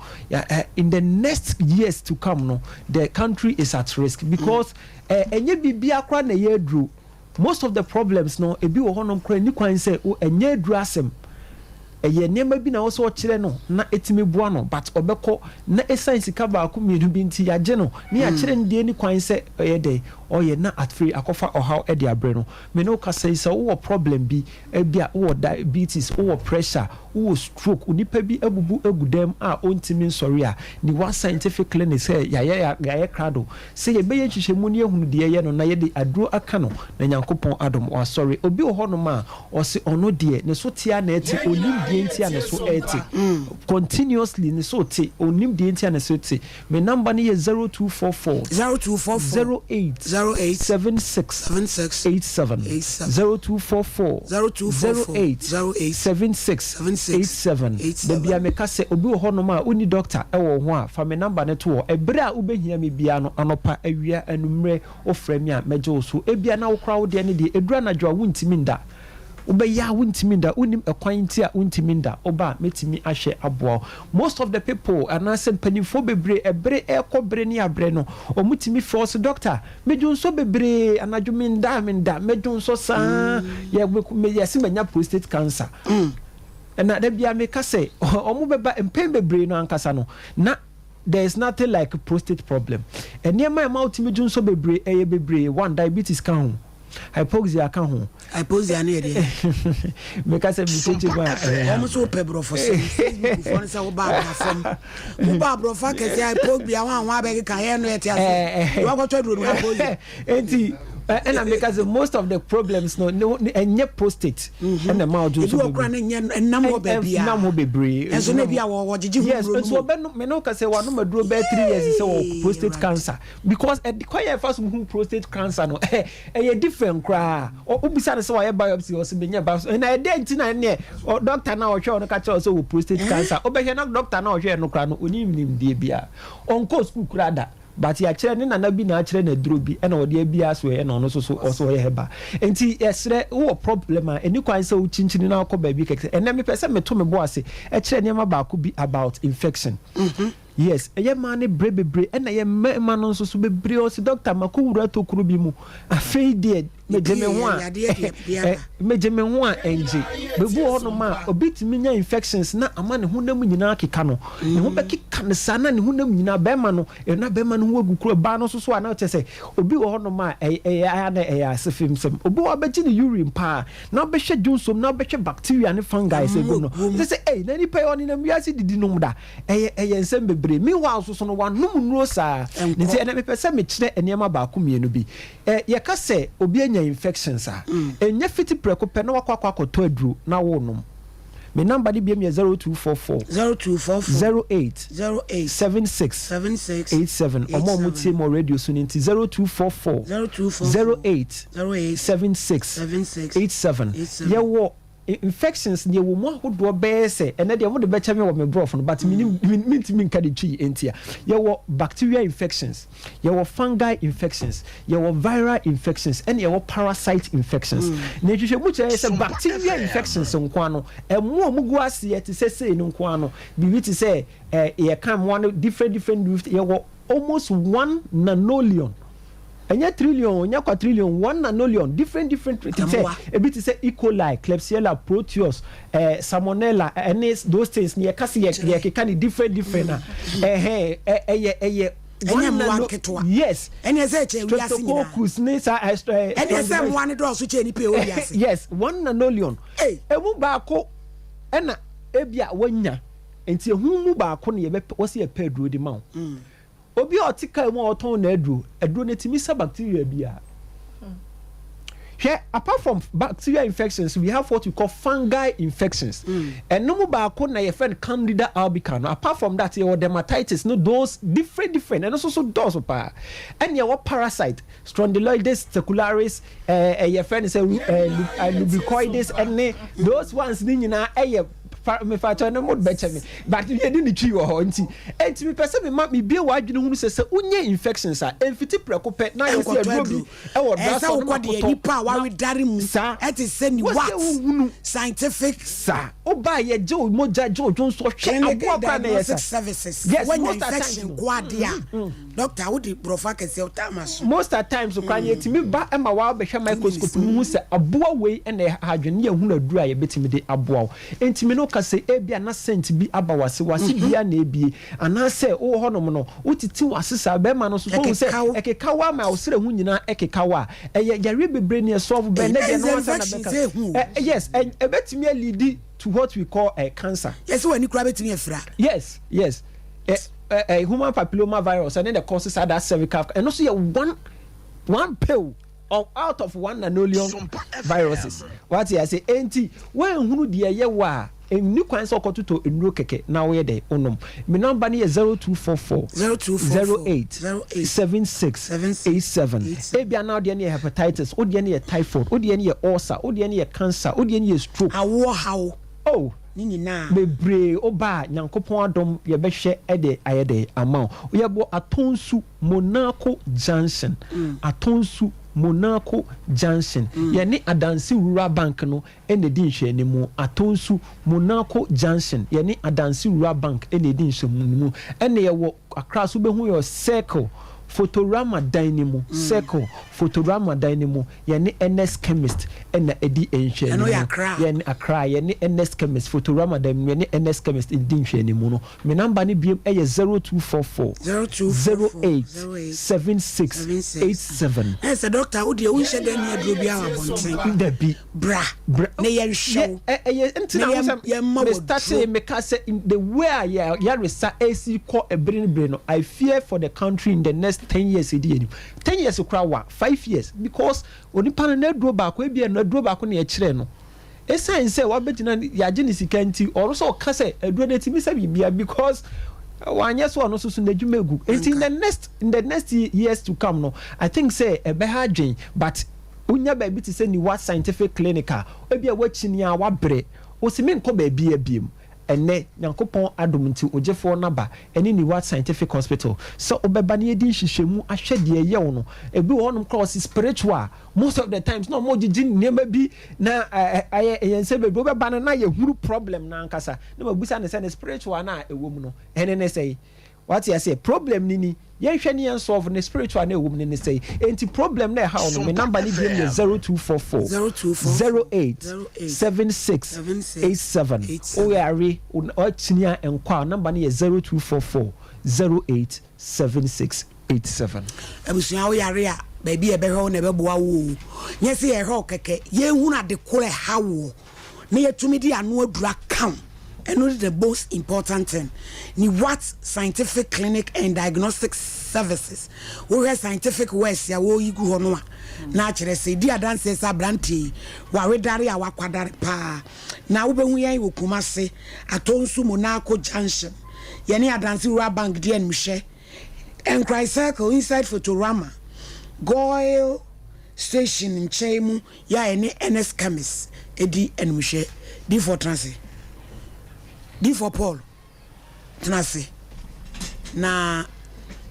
Speaker 13: in the next years to come no the country is at risk because enye bibia kra na ye adro most of the problems no ebi wo honom kra ni kwan se enye adro asem eye nema bi na wo so kire no na etimi boa no but obekọ na essence ka ba ku mienu bi nti yaje no ne ya kire ndie ni kwan se eye de oye na at free akofa ohaw e de abre no me no ka say so wo problem bi e bia wo diabetes wo pressure wo stroke unipa bi abubu agudam a ontimi nsori a ni one scientific clinic say ya krado say ye beye hwehwemu ne ehunu de ye no na ye de aduro aka no na nyankopon adom o sorry obi wo hono ma o se ono de ne so tia na eti onim the NT and so 80 continuously ne so te onim the NT and so te me number ni 0244 08 76 87 0244 08 76 87 de bia me ka se obi wo hono ma uni doctor e wo ho a fa me number ne to ebere a ubehia me bia no anopa awia anumre ofra mi a meje so ebia na wo kra wo de ne de edura na dwa wuntimi nda ubeya wuntimi nda unim ekwan ti a wuntimi nda oba metimi ahye aboa most of the people and say panifo bebre ebre ekobre ni abre no omutimi force doctor medun so bebre anadwumi nda medun so sa ye yesi manya prostate cancer na da bia me ka say omu beba empen bebre no ankasa no na there is nothing like prostate problem eniema ma ultimi dun so bebre eye bebre one diabetes kan hypoxia kan ho
Speaker 1: hypoxia na yede
Speaker 13: me ka say me teach ba
Speaker 1: am so pebro for say Facebook for say wo ba bro fa ke say hypoxia wan abeg kan ye no yete ase wo go to do hypoxia
Speaker 13: enti and I make as most of the problems no enye prostate and the mouth do so
Speaker 1: be enamo
Speaker 13: bebre
Speaker 1: enso na bia wo gigi hu
Speaker 13: yes so me no ka say wa no maduro be 3 years say prostate cancer because at the quiet first who prostate cancer no different cra obisa na say wa biopsy o se benya biopsy na enti na ne doctor na o hwe no ka say so prostate cancer obehwe na doctor na o hwe no kra no onim die bia on ko school kra da but ya kire ne nana bi na kire na duro bi na ode bia so ye na ono so also ye heba enti esre wo problem a eni kwan se wo chinchini na akọ ba bi keke ene me pese me to me bo ase e kire ne ma ba ko bi about infection yes eye ma ne brebebre na ye ma no so bebre o se doctor makowura to kuru bi mu afei de mejeme ho a enje bebu hono ma obitimi nya infections na ama ne honam nyina keka no ne ho bekeka ne sana ne honam nyina bema no na bema no wo gukuro ba no so ana chese obi wo hono ma asefim sem obi wo beji ne urine pa na behwe junsom na behwe bacteria ne fungi se go no say na ni pe oni na miasi didi no da ensem bebre mi wa so no wa num nuro sa ne say na me pese me kire enema ba ko mienu bi ye ka se obi anya infections enya fiti preko pe na wakwa to aduru na wo nom me number di biem 0244 08 76 87 omo mutie mo radio so nti 0244 08 76 87 ye wo infections ne wo mo hodo beese ene de mo de becha me wo me brof no but me nka de twi entia ye wo bacteria infections ye wo fungi infections ye wo viral infections and ye wo parasite infections ne hwehwe mu che se bacteria infections nko ano emo mu gu ase ye te se no nko ano bi ti se ye come one different ye wo almost 1 nanolion anya trillion anya quadrillion 1 nanolion different say a bit say E. coli, Klebsiella, Proteus, Salmonella, and those things near kasi ye can different yes
Speaker 1: and yes
Speaker 13: yes 1 nanolion emu ba ko ena ebia wanya enti ehun mu ba ko ne ye wose ye pedro di ma obi otika mu oton na aduro ne timisa bacteria bia here apart from bacterial infections we have what we call fungi infections and no ba ko na your friend Candida albicans apart from that your dermatitis no those different and also those pa and your parasite Strongyloides secularis your friend is lubricoides and those ones ni nyina me fa no mod beche me but you didn't twi wo ho nti enti me pese me ma me bia wa adwene hunu se unye infections a emfiti preko pe na yesi adrobi e wo da so no
Speaker 1: de nipa wa we dare mu et is say ni what scientific
Speaker 13: sa oba ye je moja je ojo so hwe abo akwa na yes
Speaker 1: services when infection kwa dia doctor would profa ke se otamaso
Speaker 13: most at times so kwanye timi ba e ma wa be hwe microscope mu se aboa we e na adwene ye hunu adura ye betimi de aboa enti me no ka se ebia na sent bi aba wase bia na ebie ana se wo honom no wotiti wasesa be ma no so so se ekekawa ma osere hu nyina ekekawa yare bebre ne solve be na de no wasa na beka yes ebetimi lead to what we call a cancer
Speaker 1: yes when you grab it in afra
Speaker 13: yes human papilloma virus and then the causes are that cervical and also one pill out of 1 nanolion viruses what I say enti when hunu de ye wa ni kwan sɛ ɔkɔtotɔ nnuro kɛkɛ na woyɛ dɛ onom me number no yɛ 0244 08 76 87 ebia na wodeɛ no yɛ hepatitis wodeɛ no yɛ typhoid wodeɛ no yɛ ulcer wodeɛ no yɛ cancer wodeɛ no yɛ stroke
Speaker 1: awo hawo
Speaker 13: oh bebree oba nyankopɔn adom yɛbɛhwɛ ɛde ayɛ de ama wo yɛbɔ atonsu Monaco Junction atonsu Monaco Junction yɛne adansi rural bank no ɛna di nhwɛ mu atonsu Monaco Junction yɛne adansi rural bank ɛna di nhwɛ mu ɛna yɛwɔ akra so bɛhu yɛ circle Fotorama Dynamo Circle Fotorama Dynamo yɛne NS Chemist ɛna ɛdi nhwɛ mu yɛne akra yɛne NS Chemist Fotorama Dynamo yɛne NS Chemist ɛdi nhwɛ mu no me number ne biem ɛyɛ 0244 08 76 87
Speaker 1: ɛsɛ doctor wo de wo hyɛ dɛ ne aduro bia abonten
Speaker 13: dabi
Speaker 1: bra ne yɛ hwɛ
Speaker 13: ɛyɛ ntina me start me ka sɛ the way ya resa AC call ebere no I fear for the country in the next 10 years 10 years kura 5 years because onipa no na duro ba ko ebia na duro ba ko na kyerɛ no esan sɛ wabetina yaje ne sika nti ɔno so ka sɛ aduro na timi sɛ bibia because wanye so ɔno so na dwuma egu in the next years to come no I think say ɛbɛha adwen but unya ba bi te sɛ ni what scientific clinical ebia wakini a wabre osimi nkɔ ba bia biem ene nyankopɔn adom nti ogyefo naba ene ni what scientific hospital so obeba ne yedi hwehwemu ahwɛ de ye wo no ebi wo honom cross spiritual most of the times no mo gigi nneema bi na aye yense bebi obeba na ye huru problem na nkasa na mabusa ne sɛ ne spiritual na ewo mu no ene ne sɛ what you say problem ni yɛhwɛ ne yɛn solve ne spiritual na ewum ne say enti problem na ɛha no me number ni bi 0244 08 76 87 oyare ochinia enkwa number ni 0244 08 76 87
Speaker 1: abusua oyare a baabi ɛbɛhwɛ na ɛbɛboa wo nyɛ sɛ yɛhwɛ kɛkɛ yɛhu na de kore ha wo na yɛtumi di ano adura count. And what is the most important thing? Ni what scientific clinic and diagnostic services. We have scientific ways ya wo yigu hono a. Na kyerɛ sɛ di adanse sa branti wa wedare a wakwadare pa. Na wo behu yan wo Kumase atonsu Monaco Junction. Yɛne adanse rural bank di enhwɛ. And cry circle inside Fotorama. Goil station in Chemu ya ene NS Chemist edi enhwɛ. Di for transit. D for Paul tenase na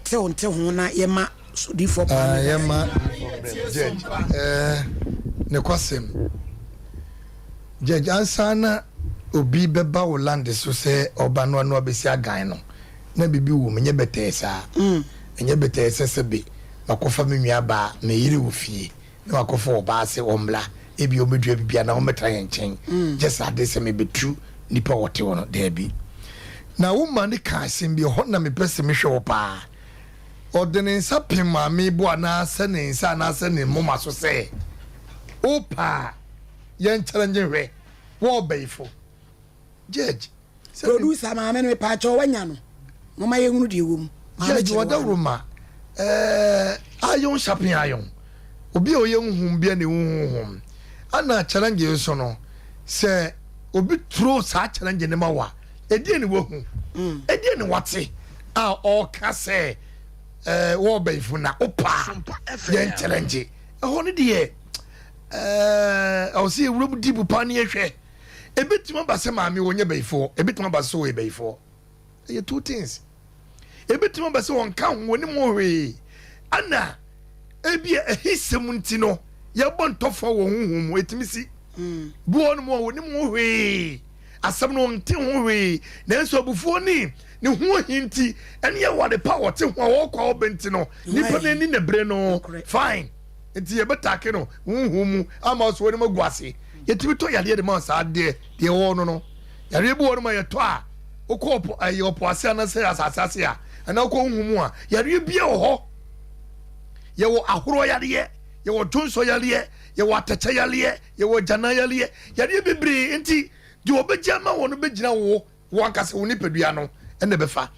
Speaker 1: te ho na yema so D for Paul
Speaker 2: yema judge ne kwasem judge ansana obi beba wo land so se oba no no abesi agan no na bibi wo menye betesa enye betesa se be makofa menua ba me yire wo fie na makofa oba se omla ebi o medua bibia na o metra yenchen just ade se me betu nipa wote wono debi na wo mane ka asem bi ho na me pese me hwe wo pa ordinance pema me bo ana se ne nsa na se ne moma so se opa yen challenge hwe wo beifo judge
Speaker 1: producer ma me pa cho wanya no mama ye hunu de wom
Speaker 2: judge wada roma ayon shopping ayon obi o ye nhum bia ne nhum ana challenge so no se obi throw sa challenge ne ma wa edie ne wo hu edie ne wate a o ka se wo beifo na opa ye challenge ho ne de o si ewurum dibu pa ne hwe ebetima ba se maami wonye beifo ebetima ba so we beifo ye two things ebetima ba se won ka woni mo hwe ana ebia ehisem ntino ye bo ntofo wo huhum etimi si buon mo woni mo hwe asem no nte ho hwe na nso abufuo ni ne ho hinti ene ye wade power te ho wo kwa obenti no nipa na ni na bre no fine enti ye betake no huhum ama so woni maguase yetimi to yade de ma sa de wo no no yare bu woni ma ye to a okopo ayi opo ase na se asase a na ko huhum a yare bia wo ho ye wo ahoro yade ye wo tonso yade ye wo atacha yade ye wo jana yade yare bebre enti di obegya ma wo no begina wo akase wo ni pedua no ene befa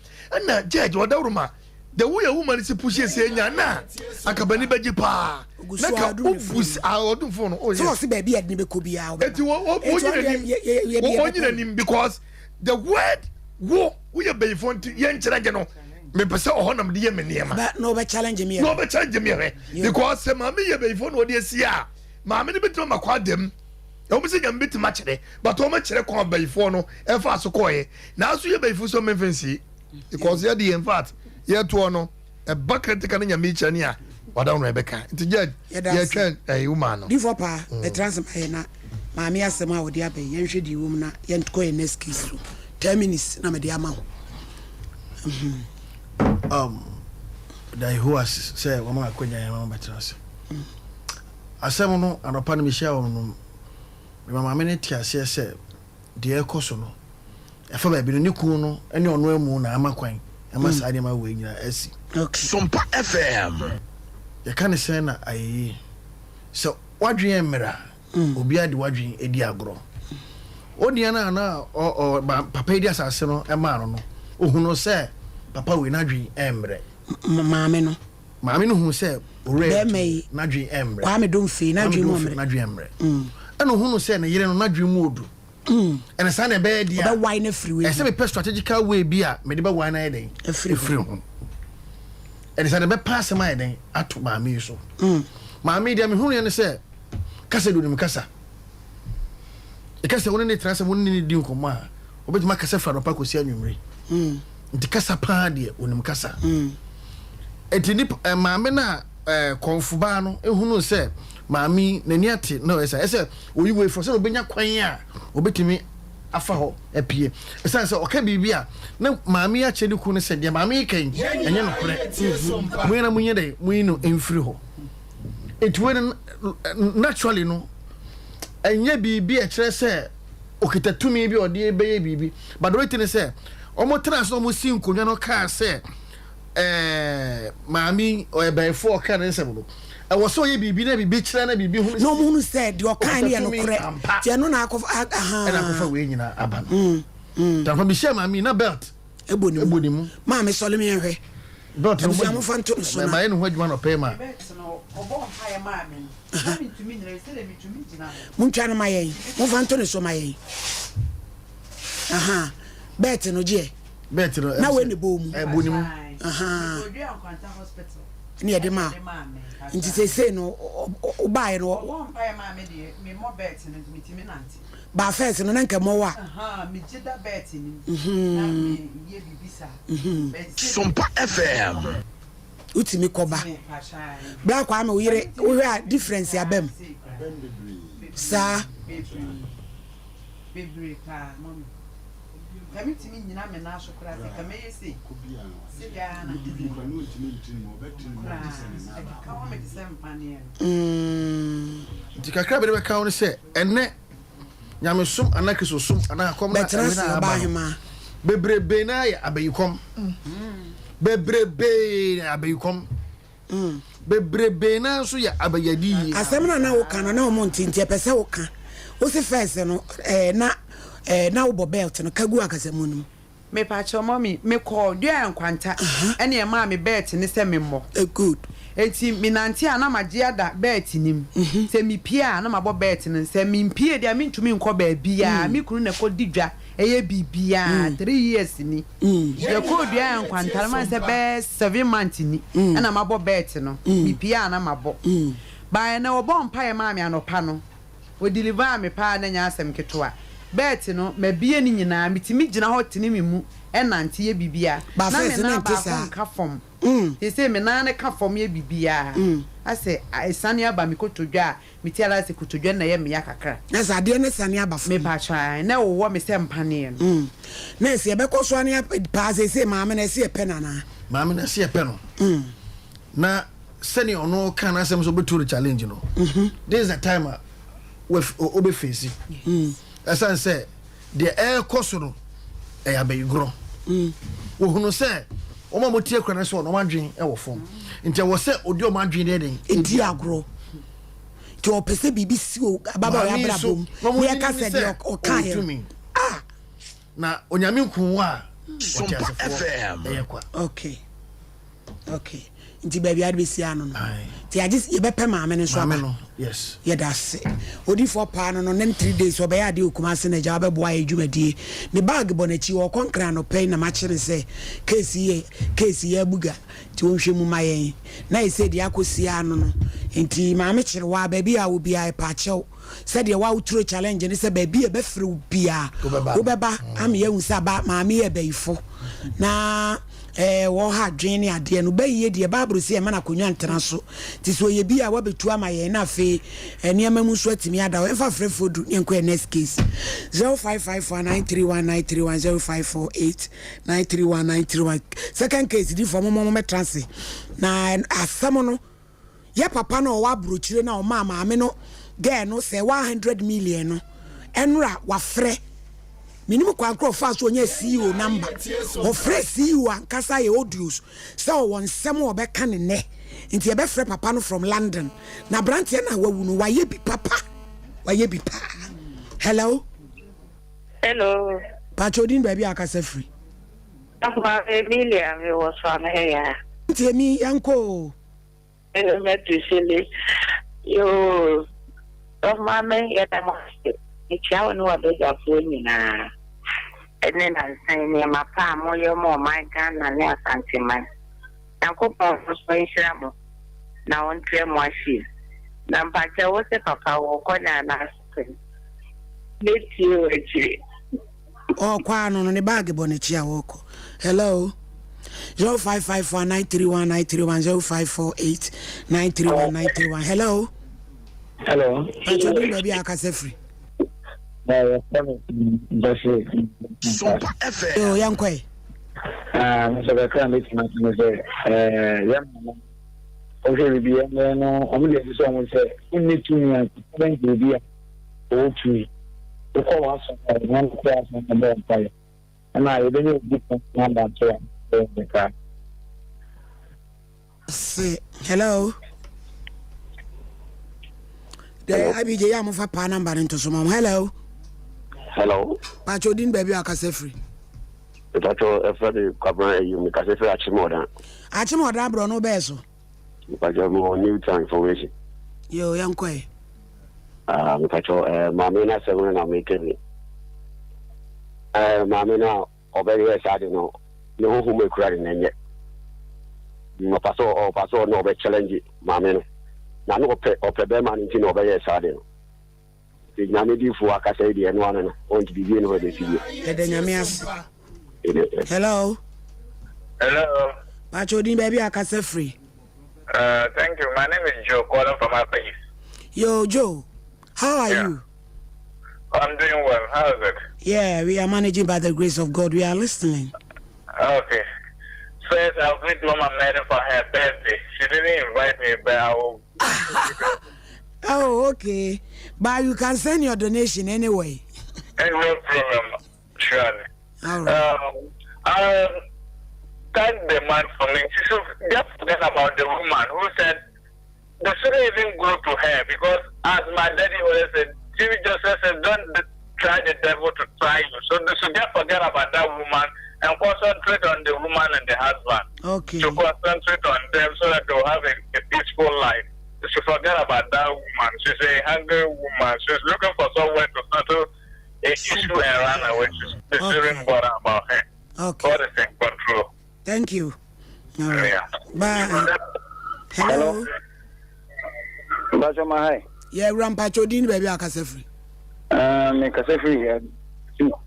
Speaker 2: na judge wo dawruma the way a woman is pushing say nyana akabani beji pa na ka obus odun phone oh
Speaker 1: so say baby ed ni be ko bia
Speaker 2: eti wonyina nim because the word wo we be phone yen chirage no me pese ohonam de ye me niema
Speaker 1: but no be challenge me
Speaker 2: because say mama ye be phone wo de sia mama ni betu makwa dem e wo se nyam betu ma kire but o ma kire kon be phone no e fa so koye na so ye be phone so me fancy because ye de in fact ye to no e bucket kan nya me chani a wada no ebeka nti judge ye twen woman no
Speaker 1: before pa the transfer na maami asema wodi abe ye hwe di wom na ye ko ye next case 10 minutes na me di ama
Speaker 14: dai who has say woman akonya ya mama betrase asem no anopa no me share won no me mama me ne tiase se de ekoso no e fa ba bi no ni ku no ene ono amu na amakwan ama saade ma we nyina asi
Speaker 1: okay
Speaker 2: Sompa FM
Speaker 14: ye kan say na ayi so wadwen mera obi ade wadwen edi agro odia na papa edi asase no e ma no ohuno se papa we na dwen emre maame no hu se ore na dwen emre
Speaker 1: kwa me don fi na dwen
Speaker 14: emre ana hu no se na yire no na dwen mu odu and sa na be dia
Speaker 1: be wine free way
Speaker 14: e se be strategical way bi a me de be wine na den free hu and sa na be pass my den ato maame so maame dia me hu ne se kasa do nim kasa e kasa woni ne transa woni ne di nkomo a obetuma kasa fra no pa kosi anwumre nti kasa pa de onim kasa eti ni maame na konfuba no ehunu se maami nani ate no ese oyiwe for se obenya kwan a obetimi afa ho apie esa se oka bibia na maami a cheni ku ne se de maami kan enye no kore mu na munye de mu no emfiri ho etwe naturally no enye bibi e kire se okitatumi bi ode ebeye bibi but wait ne se omo trans omo si nkonwa no ka se maami o ebefo ka ne se bo e wo so ye bibi na bibi kire na bibi hu
Speaker 1: no mu said your kind ye no kore ti no na akofa
Speaker 14: e na akofa we nyina aba no ta fa bi share maami na belt eboni mu
Speaker 1: maami so le me hwe
Speaker 14: belt no
Speaker 1: mo fa nto so na
Speaker 14: maami no ho adwuma no pe ma
Speaker 4: obo mpa ye maami na mi tumi nyina se le mi tumi jina
Speaker 1: mu ntwa no mayen mo fa nto so mayen bet no je
Speaker 14: bet no
Speaker 1: na we ne bomu
Speaker 14: eboni mu
Speaker 4: odua nkwanta hospital
Speaker 1: ni ede ma nti se no obae no
Speaker 4: wo mpa ye maami de me mo bet no mi timi nanti
Speaker 1: ba first no na nka mo wa
Speaker 4: mi jida bet ni na mi ye bibisa
Speaker 2: Sompa FM
Speaker 1: utimi koba black kwa me uyire we a difference ya bem sa
Speaker 4: bebre pa mom kami timi nyina me na so kra se kama yesi se ga na
Speaker 14: dikakra be ka won se enne nyame som anakiso som anakom na
Speaker 1: na
Speaker 14: bebrebe na ya abayikom bebrebe abayikom bebrebe na so ya abayadi
Speaker 1: asem na wo kan na o montinti pese wo kan wo se first no na wo belt no kagu akasemu no
Speaker 4: me pa cho mommy me call dua nkwanta ene e ma me bet ni se me mo
Speaker 1: good
Speaker 4: enti minanti ana magye ada bet nim se mi pia na mabo bet ni se mi pie dia mi ntumi nko ba bia mi kunu na ko didwa eye bibia 3 years ni ye ko dua nkwanta ma se be 7 months ni ana mabo bet no mi pia na mabo ba na obo mpa ye ma me anopa no o deliver me pa na nya asem ketwa bet no mabie ni nyina mitimi gina ho tini mi mu enante ye bibia
Speaker 1: na me na ba
Speaker 4: ka fom he say me na ne ka fom ye bibia ase esane aba mi kotodwa miti ala se kotodwa na ye me yakakra
Speaker 1: na sa de ne sane aba fom
Speaker 4: me ba twa na wo me se mpane
Speaker 1: na se be ko so ane pa se maame na se pe na
Speaker 14: maame na se pe no na sani ono kan asem so betu challenge no this is the time with obe face asan say the air kosoro e abayigro wo hunu say o ma motie kwana so no madwen e wo fom nti wo say odi o madwen de den
Speaker 1: edi agro to opese BBC o ababa ya brabom we ka say de o kan
Speaker 14: na onyame nkunwa
Speaker 2: Sompa FM
Speaker 1: okay Okay. Nti baby adbesi ano no. Ti agis ye bepe maame ne so aba.
Speaker 14: Yes.
Speaker 1: Ye da se. Odi for pa no no 3 days obeya ade okumase na ja obeboa adwumadie. Ne bag bonachi wo konkra no pay na ma kire se case ye buga. Ti wonhwe mu mayen. Na e se dia akosi ano no. Nti maame kire wa baby a obi a pa chew. Said ye wa utro challenge ne se baby e be free bia. Obeba am ye unsa ba maame ye beifo. Na wo ha dwen ne ade no bayiye de bible se e mana konwa ntena so ti so ye bia wa betu ama ye na fe eniema mu so atimi ada we fa frefodu enko next case 0554931931 second case di for momo metrance na asamo no ye papa no wa brochire na o mama ame no girl no say 100 million no enra wa frɛ minimum kwankro fa so onye CEO number o frɛ CEO ankasa ye audios so won sem obeka ne ne nti e be frɛ papa no from London na branch na wawu no waye bi papa waye bi pa. Hello Pachodin baby akasa free
Speaker 15: Papa Emilia me was from here
Speaker 1: nti mi yanko
Speaker 15: metu sele yo of mama yeta mo ichawo no abeja foni na ene na san ne mapa mo yo mo my Ghana ne asante man yankopon so ishira mo na on tre mo ashi na mpacha wo se papa wo ko na na asen leti o echi
Speaker 1: o kwa no ne bag bonechi a wo ko. Hello 0554931931 Hello Pachodin baby akasa free
Speaker 16: Sompa FM.
Speaker 1: Yo yankwe.
Speaker 16: So the crime is not say okay be no omle so won say inni tumi an be o tui o ko wa so na class na be fire and I be different number to the car.
Speaker 1: Say hello. The IBJ am for pa number into some. Hello. Pachodin baby akasa free.
Speaker 17: Pacho efade kwabran you me kase free achimoda
Speaker 1: bro no be so.
Speaker 17: Pacho mo new time information.
Speaker 1: Yo yankwe.
Speaker 17: Pacho mama na seven na make me. Mama na obere we sade no hu me kura na nye. No paso no be challenge mama no. Na no ope be man nti no obere sade no. Nyame di fu akasa ide eno anu no on ti bibie no de fie
Speaker 1: nyame as. Hello Pachodin baby akasa free.
Speaker 18: Thank you. My name is Joe calling from my place.
Speaker 1: Yo Joe, how are you?
Speaker 18: I'm doing well. How is it?
Speaker 1: Yeah, we are managing by the grace of God. We are listening.
Speaker 18: Okay. First, I'll greet Mama Mary for her birthday. She didn't invite me, but I will.
Speaker 1: Oh, okay. But you can send your donation anyway.
Speaker 18: No problem, surely.
Speaker 1: All right.
Speaker 18: Thank the man for me. She should just forget about the woman who said they shouldn't even go to her because, as my daddy always said, she just said, don't try the devil to try you. So they should just forget about that woman and concentrate on the woman and the husband.
Speaker 1: Okay.
Speaker 18: To concentrate on them so that they'll have a peaceful life. They should forget about that woman. She's a hungry woman. She's looking for somewhere to settle a issue around her, which is the shouldn't bother about her.
Speaker 1: Okay.
Speaker 18: God is in control.
Speaker 1: Thank you. All right.
Speaker 18: Yeah.
Speaker 1: Bye. Hello. Yeah, Pachodin baby akasa free.
Speaker 16: Me kasa free.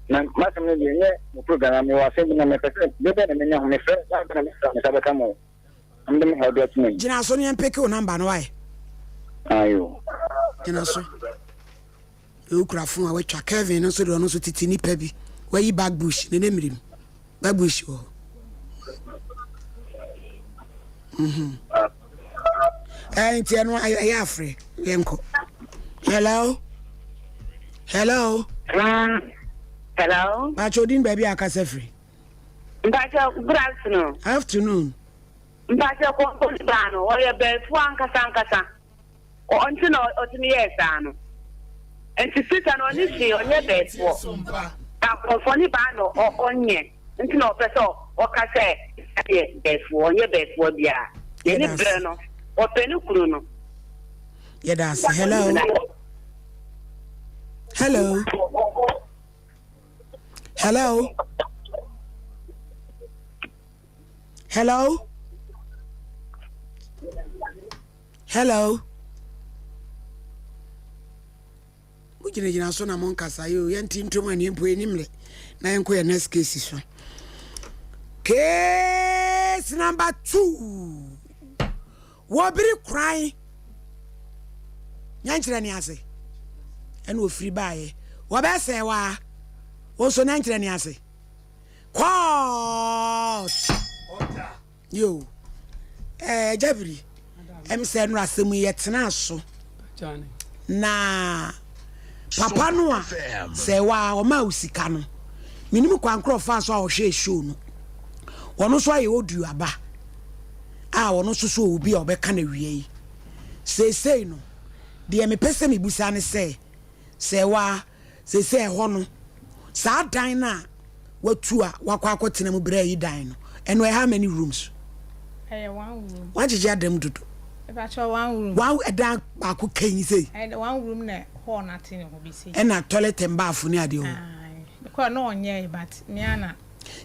Speaker 16: Na masem ne ye mo program me wa se na me kasa be be na me nya me frɛ na me sabata mo. Am dem how do it me.
Speaker 1: Jina so ne pick your number no why?
Speaker 16: Ayo.
Speaker 1: Jina so. You kura fun a we twa Kevin no so do no so titi ni pa bi. Why yi back bush ne mirim. Back bush o. Nti eno ayi afre yenko. Hello. Hello.
Speaker 15: Hello.
Speaker 1: Pachodin baby akasa free.
Speaker 15: Mbacha good afternoon.
Speaker 1: Afternoon.
Speaker 15: Mbacha ko bano o ye be fu ankasa. O onti no otimi yesa no. Enti sita no ni si onye be fu. Ka ko foni bano o onye. Nti no peso oka say before bia any brano open kuru no
Speaker 1: Yes, hello. Hello. Hello. Hello. Hello. Ujina so na monka sayo yanti ntoma ni empo enimle na yenko ya next case so. Case number 2. Wobiri crying. Nyanchira ni ase. Enu ofiri baaye. Wobese wa. Oso nyanchira ni ase. Court. Yo. Jabri. Say no asemu yetena so. Na papa no a say wa o ma usika no. Minimu kwankro fa so a o hwe show no. Wono so aye odu aba. Wono so so obi a obeka na wie. Say no. De me pese me busa ne say wa say ho no. Sa dan na watu a wakwa akotena mu bra yi dan no. Eno how many rooms?
Speaker 19: 1 room.
Speaker 1: What did you dem dudu?
Speaker 19: About 1 room.
Speaker 1: Wow, a dark back can say.
Speaker 19: And 1 room na hall nothing will be seen.
Speaker 1: And a toilet and bath near the home.
Speaker 19: Because no one yeah, but Niana.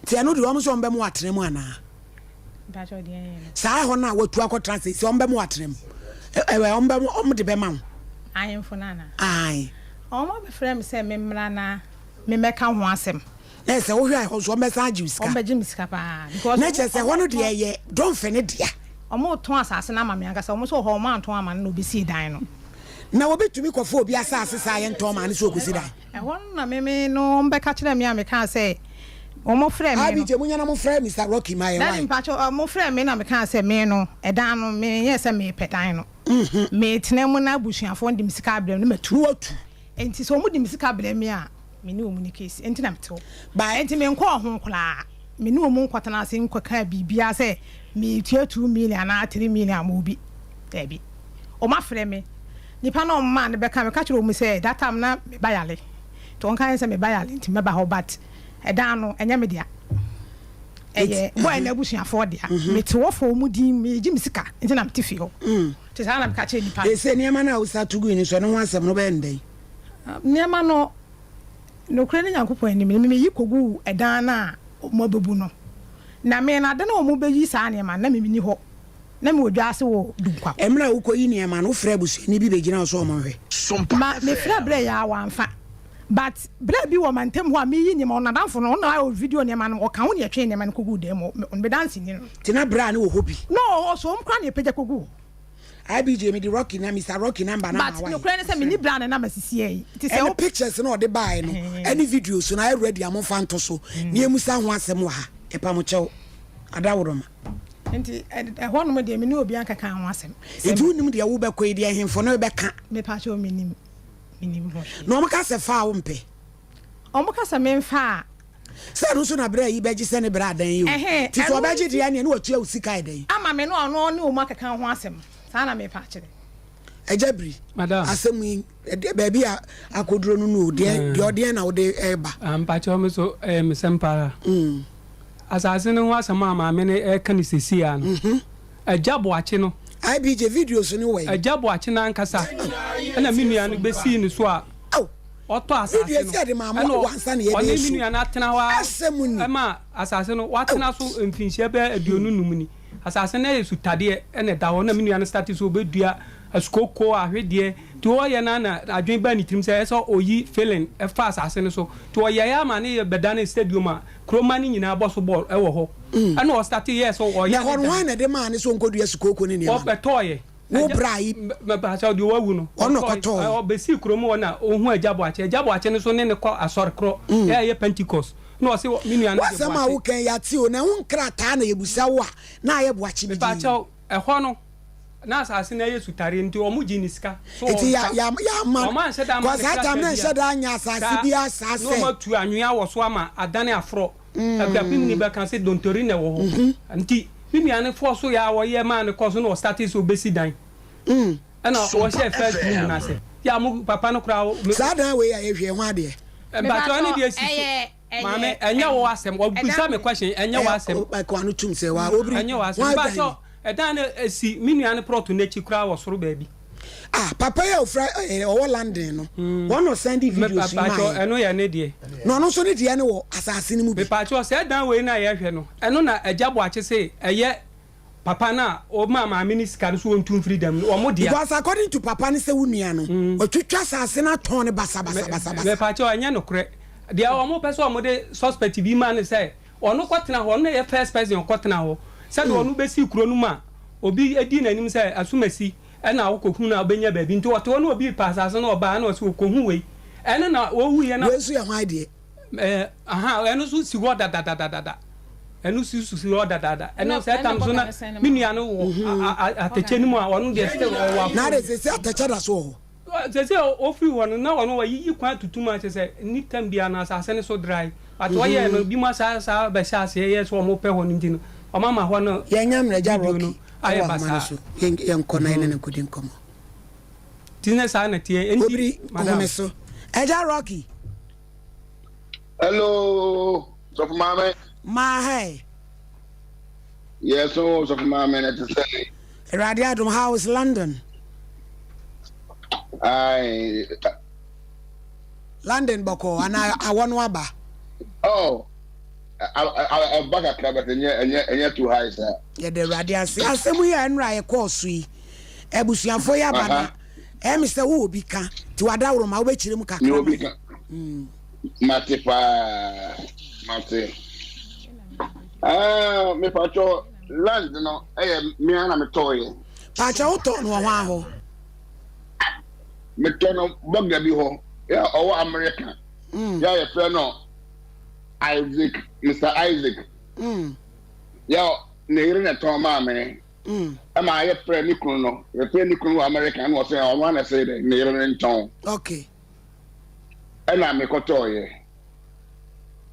Speaker 1: Tiano the woman's on Bemoatremoana.
Speaker 19: That's what the
Speaker 1: Sa hona what to aqua transit, some Bemoatrem. On the Bemam.
Speaker 19: I am for Nana.
Speaker 1: Aye.
Speaker 19: All my friends say, Memrana, me make him once him.
Speaker 1: Yes, I was one message you scam
Speaker 19: Jim's Capa. Because
Speaker 1: nature say one of the ye don't finish dear.
Speaker 19: More twice as an amamia, I almost all home to a man no be see dino.
Speaker 1: Now a bit to me for be assassin Tom and so could see that.
Speaker 19: I want me no back catch them, I can't say. Or more friend,
Speaker 1: I be Jamunian friend, Mr. Rocky, my wife. Patch
Speaker 19: or more friend, I can't say me no, a down me, yes, I may petino. Mate, Nemona bush and found him scabble number 2 and tis almost him scabble me. Me no case entinam to ba entime nko ho kla me no mu nkwatana se nkwaka bibia se me tua 2 million na 3 million mo bi e bi o ma frɛ me nipa no ma ne beka me ka kire o mu se that time na me bayale to on kan se me bayale nti me ba ho but e dan no enya me dia eye boy na busuafo dia me te wo fo mu din me gi me sika entinam te fi ho te sa na me ka kire nipa
Speaker 1: e se niema na usa tugu ni so no ho asem no be ndai
Speaker 19: niema no no kreni nyankopon ani me yi kogu edan na mo bebu no na me na de na mo beyi sa ne ma na me ni ho na me odwa ase wo dunkwa
Speaker 1: emra wo koyi ne ma no fra busu ni bi begina so mo hwe
Speaker 19: ma me fra bre ya wa mfa but bre bi wo mantem ho a me yi ne ma na danfo no na o video ne ma no o kan wo ne twe ne ma no kogu de mo be dance ni no
Speaker 1: tina bra ne wo hobi
Speaker 19: no so mkra ne peja kogu
Speaker 1: IBJ me the Rocky na Mr. Rocky number na
Speaker 19: but no kreni say me ni brand na masisi e
Speaker 1: ti say o pictures no de buy no any videos no I ready am fanto so na emusa ho asem wa e pa mo chew adaworo ma
Speaker 19: enti ho no me de me ni obi anka kan ho asem
Speaker 1: enti unim de wo be ko de ahemfo no be ka
Speaker 19: me pa chew me nim ho
Speaker 1: no mo ka se fa wo mpe
Speaker 19: o mo ka se me fa
Speaker 1: se no so na bra yi be gi se ne bra dan yi ti so be gi de ya ne no atu usika dan
Speaker 19: ama me no ono ne o ma ka kan ho asem sana me pa chire
Speaker 1: ejabri
Speaker 20: madam
Speaker 1: asemi baby akodro no no de na wo de eba
Speaker 20: pa cho me so me sempara asase no asema ma me ne ka ni sesia no ejabo ache no
Speaker 1: IBJ videos ni we
Speaker 20: ejabo ache na nkasa na me nua no be si ni so a oto asase no oni me nua na tena wa
Speaker 1: asemuni
Speaker 20: ma asase no watena so mfinhia be aduonu numuni asase na yesu tade ene da ho na me nua no start so obedua askoko ahwede to ye na adwen ba ni trim se so oyi feeling e fa asase no so to ye ya ma ne bedane stadium a kroma ni nyina boso ball e wo ho ana o start ye so o ye
Speaker 1: na ho wan na de ma ne so nkodua askoko ni
Speaker 20: o betoye
Speaker 1: wo brai
Speaker 20: me ba cha de wawu no
Speaker 1: ono koto
Speaker 20: o be si kroma na ohu ajabo ache ne so ne ko asor kro ye pentecost no se mi nua na
Speaker 1: de wa wo kan ya ti o na hun krata na yebusa wo na ye boachi bi
Speaker 20: ba cha e ho no na asase na yesu tare nti o mu ji niska
Speaker 1: so ya man ko sa ta na sheda anya asase bi asase
Speaker 20: no ma tu anwea wo so ama adane afro agapim ni ba kan se dontori na wo ho nti mi nua ne fo so ya wo ye man ko so no start so besi dan ana wo she first room na se ya mu papa no kra
Speaker 1: sa dan we ya ehwe ho ade
Speaker 20: ba to ani de si Mame, enya wo asem, wo bisa me question, enya wo asem.
Speaker 1: Ko anu tum se wa obri.
Speaker 20: Enya wo asem. Ba so, edan esi minuane proto na chi kura wo soro baabi.
Speaker 1: Ah, papa ya ofra o London no. One no send videos
Speaker 20: ma. Papa eno ya ne die.
Speaker 1: No so ne die ne wo asase ne mu bi.
Speaker 20: Papa se edan we na ye hwe no. Eno na ajabo ache se eye papa na o mama minister so wontum freedom o mo dia.
Speaker 1: Because according to papa ne se wunua no, otwitwa asase na ton ne basa.
Speaker 20: Me papa enya no kure. Dia o mo pese o mo de suspect bi man say ono kwatena ho no ye first person kwatena ho. Say de ono besi kuro no ma obi edi nanim say asumasi ena awokohu na obenya baabi nti woto no obi pasase na oba na osi okohu we ena na owu ye na
Speaker 1: wesu ya hwan de
Speaker 20: eno so si wo da eno si wo da eno say tam so na minua no wo ateche ni mu a ono de still wo
Speaker 1: na de se ateche da so ho
Speaker 20: se ofi wono na wono wa yi kwa tutuma che se ni tam bia na asase ne so dry but wo ye no bi ma sa be sha se ye so mo pe ho ni ntino o mama ho no
Speaker 1: ye nyam na ja roki
Speaker 20: aye basa
Speaker 1: yen kona ene kodi nkomo
Speaker 20: tine sa na tie
Speaker 1: enti madam so eja rocky
Speaker 21: hello so for mama
Speaker 1: ma hey
Speaker 21: yes so for mama na to say
Speaker 1: Radiadum House London London boko ana awon waba
Speaker 21: oh I back at club and too high sir
Speaker 1: yeah the radiance asemu ya nra ye course yi ebusuafo ya bana Mr. wo obi ka ti wadawro ma wo be chire mu kakra
Speaker 21: no obi ka mate me pacho land no me ana me toye
Speaker 1: pacho to no ho aho
Speaker 21: me to no boga bi ho ya owo America ya ye fe no Isaac, Mr. Isaac. Yo, near na Tom Mammy. Am I a friend Nicono? The friend Nicono American was saying, I want to say that near in town.
Speaker 1: Okay.
Speaker 21: And I'm a cotoye.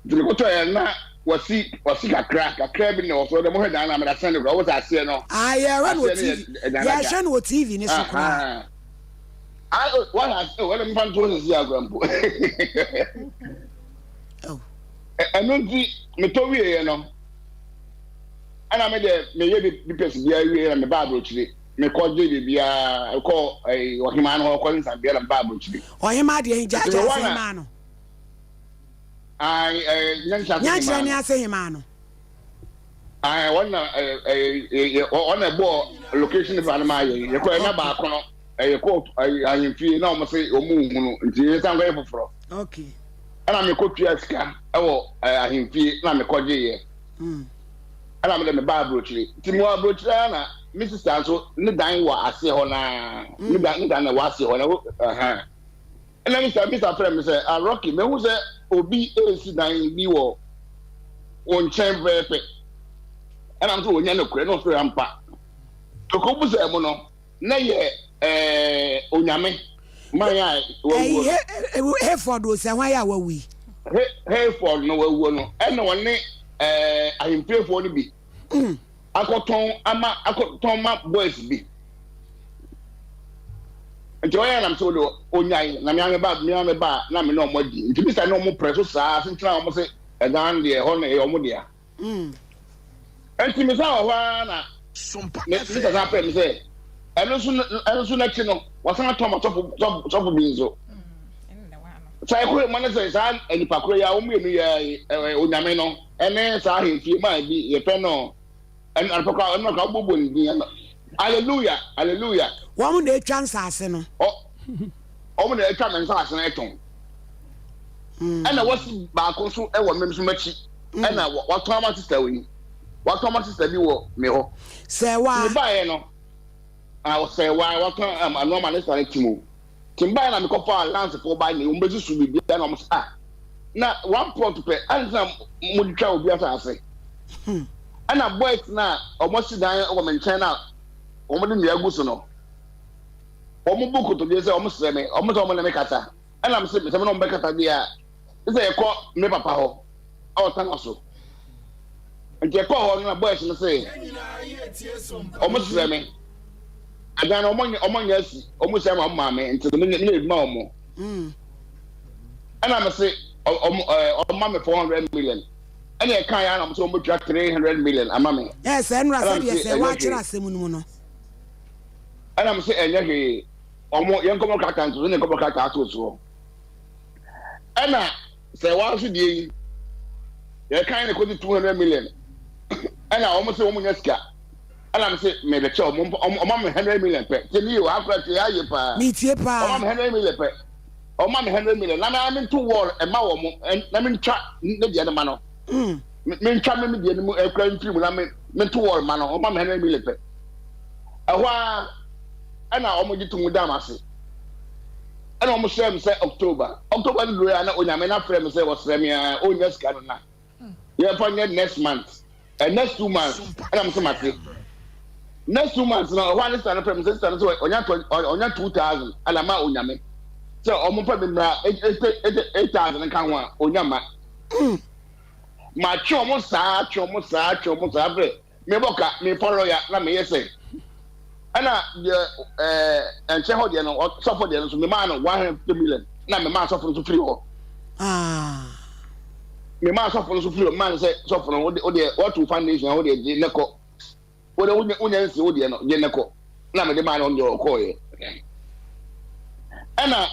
Speaker 21: The cotoye was see a crack, a crab in also the more than I'm a sender. What was I saying?
Speaker 1: I ran with TV. Yeah, Shan with TV.
Speaker 21: What I'm fun to is Yagram. And don't see me to we you know and I made me person be here and the Bible today me call JD be I call a what man or calling some be and Bible today
Speaker 1: or him ad he judge man
Speaker 21: I
Speaker 1: nyancha ni ase him man
Speaker 21: I want on a board location of my you call na ba kono e call I feel na mo say o mu hunu nti san go for
Speaker 1: okay
Speaker 21: and I'm a coach Yaska. Oh, I him fee, and I'm a cogy. And I'm the Bible tree. Timor Bruchana, Mrs. Sanso, no dying what I say on no dying than a wassy on and then Mr. Friend say, a Rocky, me who's a obi AC dying be war on chain very quick. And I'm to no credit for Ampa. To Cobus Emono, nay, Onyame. My
Speaker 1: Hereford was why are we?
Speaker 21: Hereford no one, and no one I am pay for the be. I got Tom boys be. And Joanne, I'm so low, Namian about me on the bar, Nami no more. To be no more precious, and try almost a down the honor or modia. And to Miss Awana, Sompa Nkomo say. And also next no was not Thomas top beans. So I could manage and Pacoya Onyameno, and then saw him he might be a penno and Alpaca not a bubble. Hallelujah, hallelujah.
Speaker 1: One day chance arsenal.
Speaker 21: Oh, only a time and fast and atom. And I was back also a woman so much. And I what Thomas is telling. What Thomas is telling you, me.
Speaker 1: Say why?
Speaker 21: I will say why what a normal is like to buy and go for lands for by me, but should be done almost. Now, one point to pay, and some would travel be as I say. And a boy now almost dying woman China, woman in the Agusono. Omubuku to this almost say me, almost on the Mekata. And I'm saying, some on Becata, dear. Is a call me papa or Tangaso. And you call on a boy and say, almost say me. I got among yes, almost my mammy into the minute more. And I'm say, me 400 million. And I can't am so much 300 million. Amame.
Speaker 1: Yes, and Rasadia say watch Rasemuno.
Speaker 21: And I'm saying, hey, almost young couple of cats and a couple of cats also. And I say, what should you? You're kind of quoted 200 million. And I almost say, woman, yes, and I'm saying, made a child, 100 million. Tell you, I've got the
Speaker 1: meet your pa,
Speaker 21: 100 million. Oh, 100 million. I'm in 2 wall and my woman, and I'm in chat, the other man. Men try me the crime film, I mean 2 wall man, or 100 million. A while, and I almost get to Mudamasi. And almost say October. October, and I mean, I frame say was Remia, oh, yes, Canada. You're upon next month, and next 2 months, and I'm so much. Next 2 months, now, one is on a premises, on your 2,000, and I'm out on Yami. So, almost probably 8,000 and count one on Yama. My chomo, me boka, me follow ya, let me say. And and shareholder, or suffer the answer, me man 150 million. Now, my man suffering to free. Me man suffering to free, man say, suffering, what to foundation, or the Neko. What the Union, the Neko. Now, the man on your coy. And I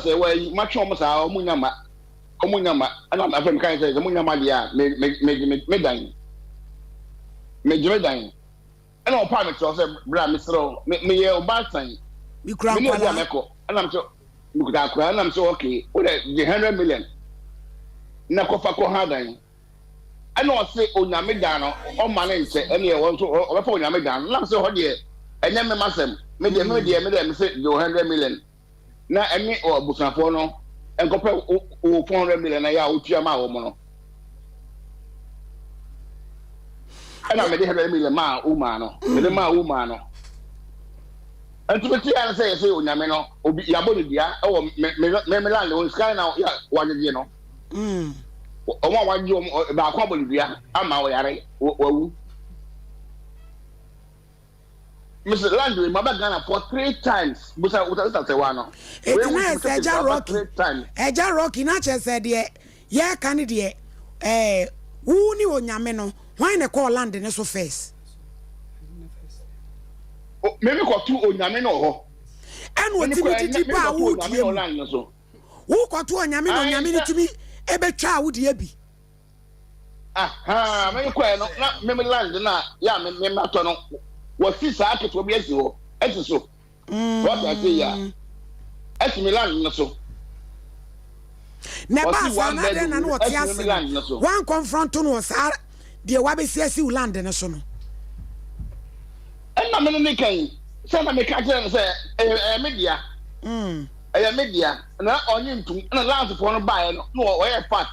Speaker 21: say, well, much almost our Munyama, and I'm from kind of the Munyama, me dying. And all private also, Bram, Mr. Me, bad thing. You cry, and I'm so, and I'm so okay. What the 100 million? Nakofako Hardine. I know I say, oh, Yamidano, or my say, and you want to, or for Yamidan, not so hot yet. And then, Massam, maybe a say, 100 million. Now, I mean, or Busafono, and compare 400 million a year with Yama. And I made 100 million ma umano, the ma umano. And to be clear, I say, Yameno, Yabodia, or Memeland, on Sky now, yeah, 1 year. Or 1 year about Cobolia, I'm our Mr. Landry, my Ghana for 3 times. But I was say one.
Speaker 1: It's nice, Eja Rocky, not just said, yeah, candidate, who knew Yameno. Why na call land in so face?
Speaker 21: Maybe got 2 on Yamino.
Speaker 1: And what did you buy? Who got 2 on Yamino to me? Ebe child would ye be?
Speaker 21: Aha, maybe quite not maybe land na ya me matono. What this artist will be as you. As so. What I say ya. As me land na so.
Speaker 1: Never then and what yes. One confront to us. The Wabisi land in a son.
Speaker 21: And I'm in the cane. Some of me catch and say, a media. A media, and not on you to allow upon a buy no way fat.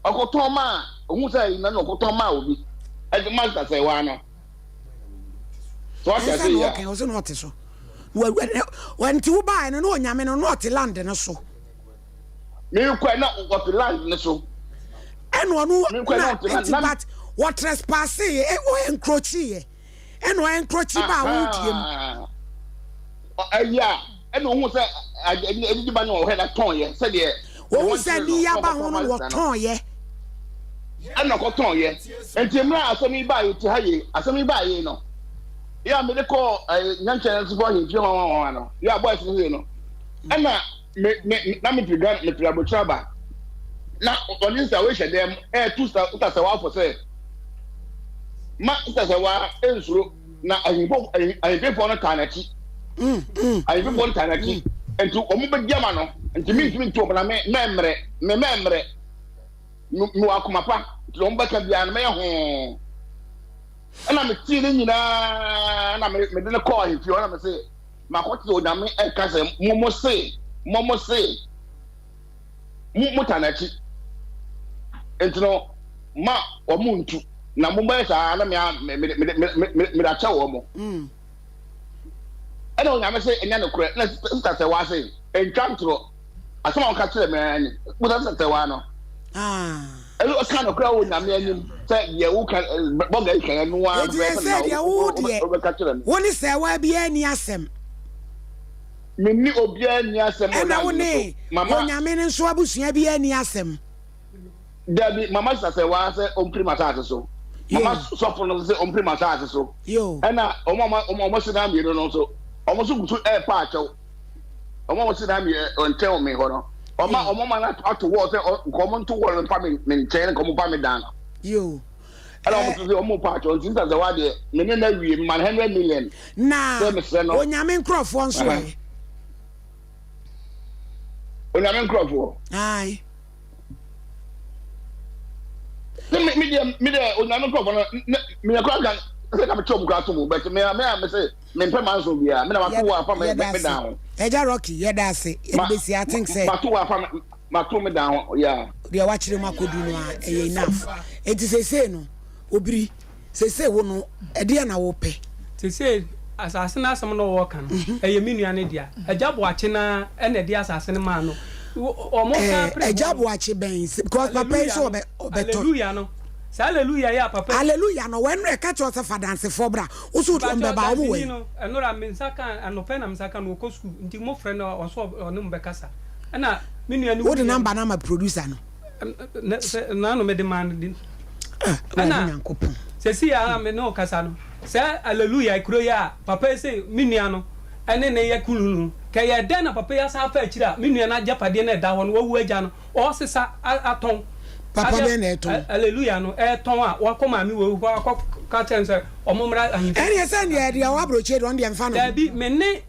Speaker 21: A cotoma, who say, no cotoma will be. As the master say, why so I say,
Speaker 1: was not so. When to buy and no yamin or not land in a so.
Speaker 21: Me quite not what the land in a so.
Speaker 1: And one who but what trespass or encroach and or encroach about
Speaker 21: yeah, and almost said I didn't know had a toy, said yeah.
Speaker 1: What said the Yaba what toy?
Speaker 21: I'm not got toy yet. And Timra, I me buy it to high, I saw me buy you know. Yeah, me call a young chance for him, yeah, boys, you know. And now, me to gun me to Abuchaba. Now, on this, I wish them 2 stars a while for say. Masters a while, now I pay for a tanaki. I pay for tanaki, and to Omuba Yamano, and to me to open a memory. No, I come up to Lombaka Bian. And I'm feeling, and I'm going to call him if you want to say, my hot load, I'm a cousin, Momo say, Mutanaki. And to know, Ma or Moon to Namumba, me that show. I don't have to say another correct. That's a was saying. And come to a small catcher man, what does that one? A little kind of crowd, I mean, say, you can, Bogey can, one is there, why be any assem? Mini Obian Yasem, and I will name Mamma Yamin and Swabus, be any assem. Debbie, Mama say wa say on prima so. Mama suffer no say on prima so.
Speaker 1: Yo.
Speaker 21: And na omo sit down here no so. Omo so go to air park. Omo sit down here on tell me ho no. Omo man to war say come to war and family maintain come pa me down.
Speaker 1: Yo.
Speaker 21: And omo to say omo park on since the wa there me na wi man 100 million.
Speaker 1: Na. Onyame nkrofo nso e.
Speaker 21: Onyame nkrofo.
Speaker 1: Aye.
Speaker 21: Me onyame nkrofo no me yakra gan say ka me chom kra to mu but me say me pay man so bia me na ma to wa fa me down.
Speaker 1: Eja Rocky yeda ase ebesi I think say
Speaker 21: ma to wa fa ma to me down yeah.
Speaker 1: Dia wa kire makodu no a e enough. Enti say no obiri say wo no e dia na wo pe.
Speaker 20: Say asase na asem no wo kan eye menua ne dia agya boache na e na dia asase ne ma no omo ka pre
Speaker 1: agya boache ben because papa is obeto
Speaker 20: hallelujah no hallelujah ya papa
Speaker 1: hallelujah no when we catch us for dance for bra usu to mbeba omo we
Speaker 20: enora mensaka anope na mensaka no kosku nti mo friend o so no mbekasa na menua ni
Speaker 1: wo the number na ma producer no
Speaker 20: na no me demand din na
Speaker 1: nyankopon
Speaker 20: sesi ya me no kasa no say hallelujah ikro ya papa say menua no ene ne ye kulunu ke ye den na papa ya sa fa akira menua na japade na da ho no wawu agya no o sesa aton
Speaker 1: papa be na eton
Speaker 20: hallelujah no eton a wakoma mi wo ko ka chen say omomra ahin
Speaker 1: ene say ne dia wa broche don dia mfa no
Speaker 20: da bi me ne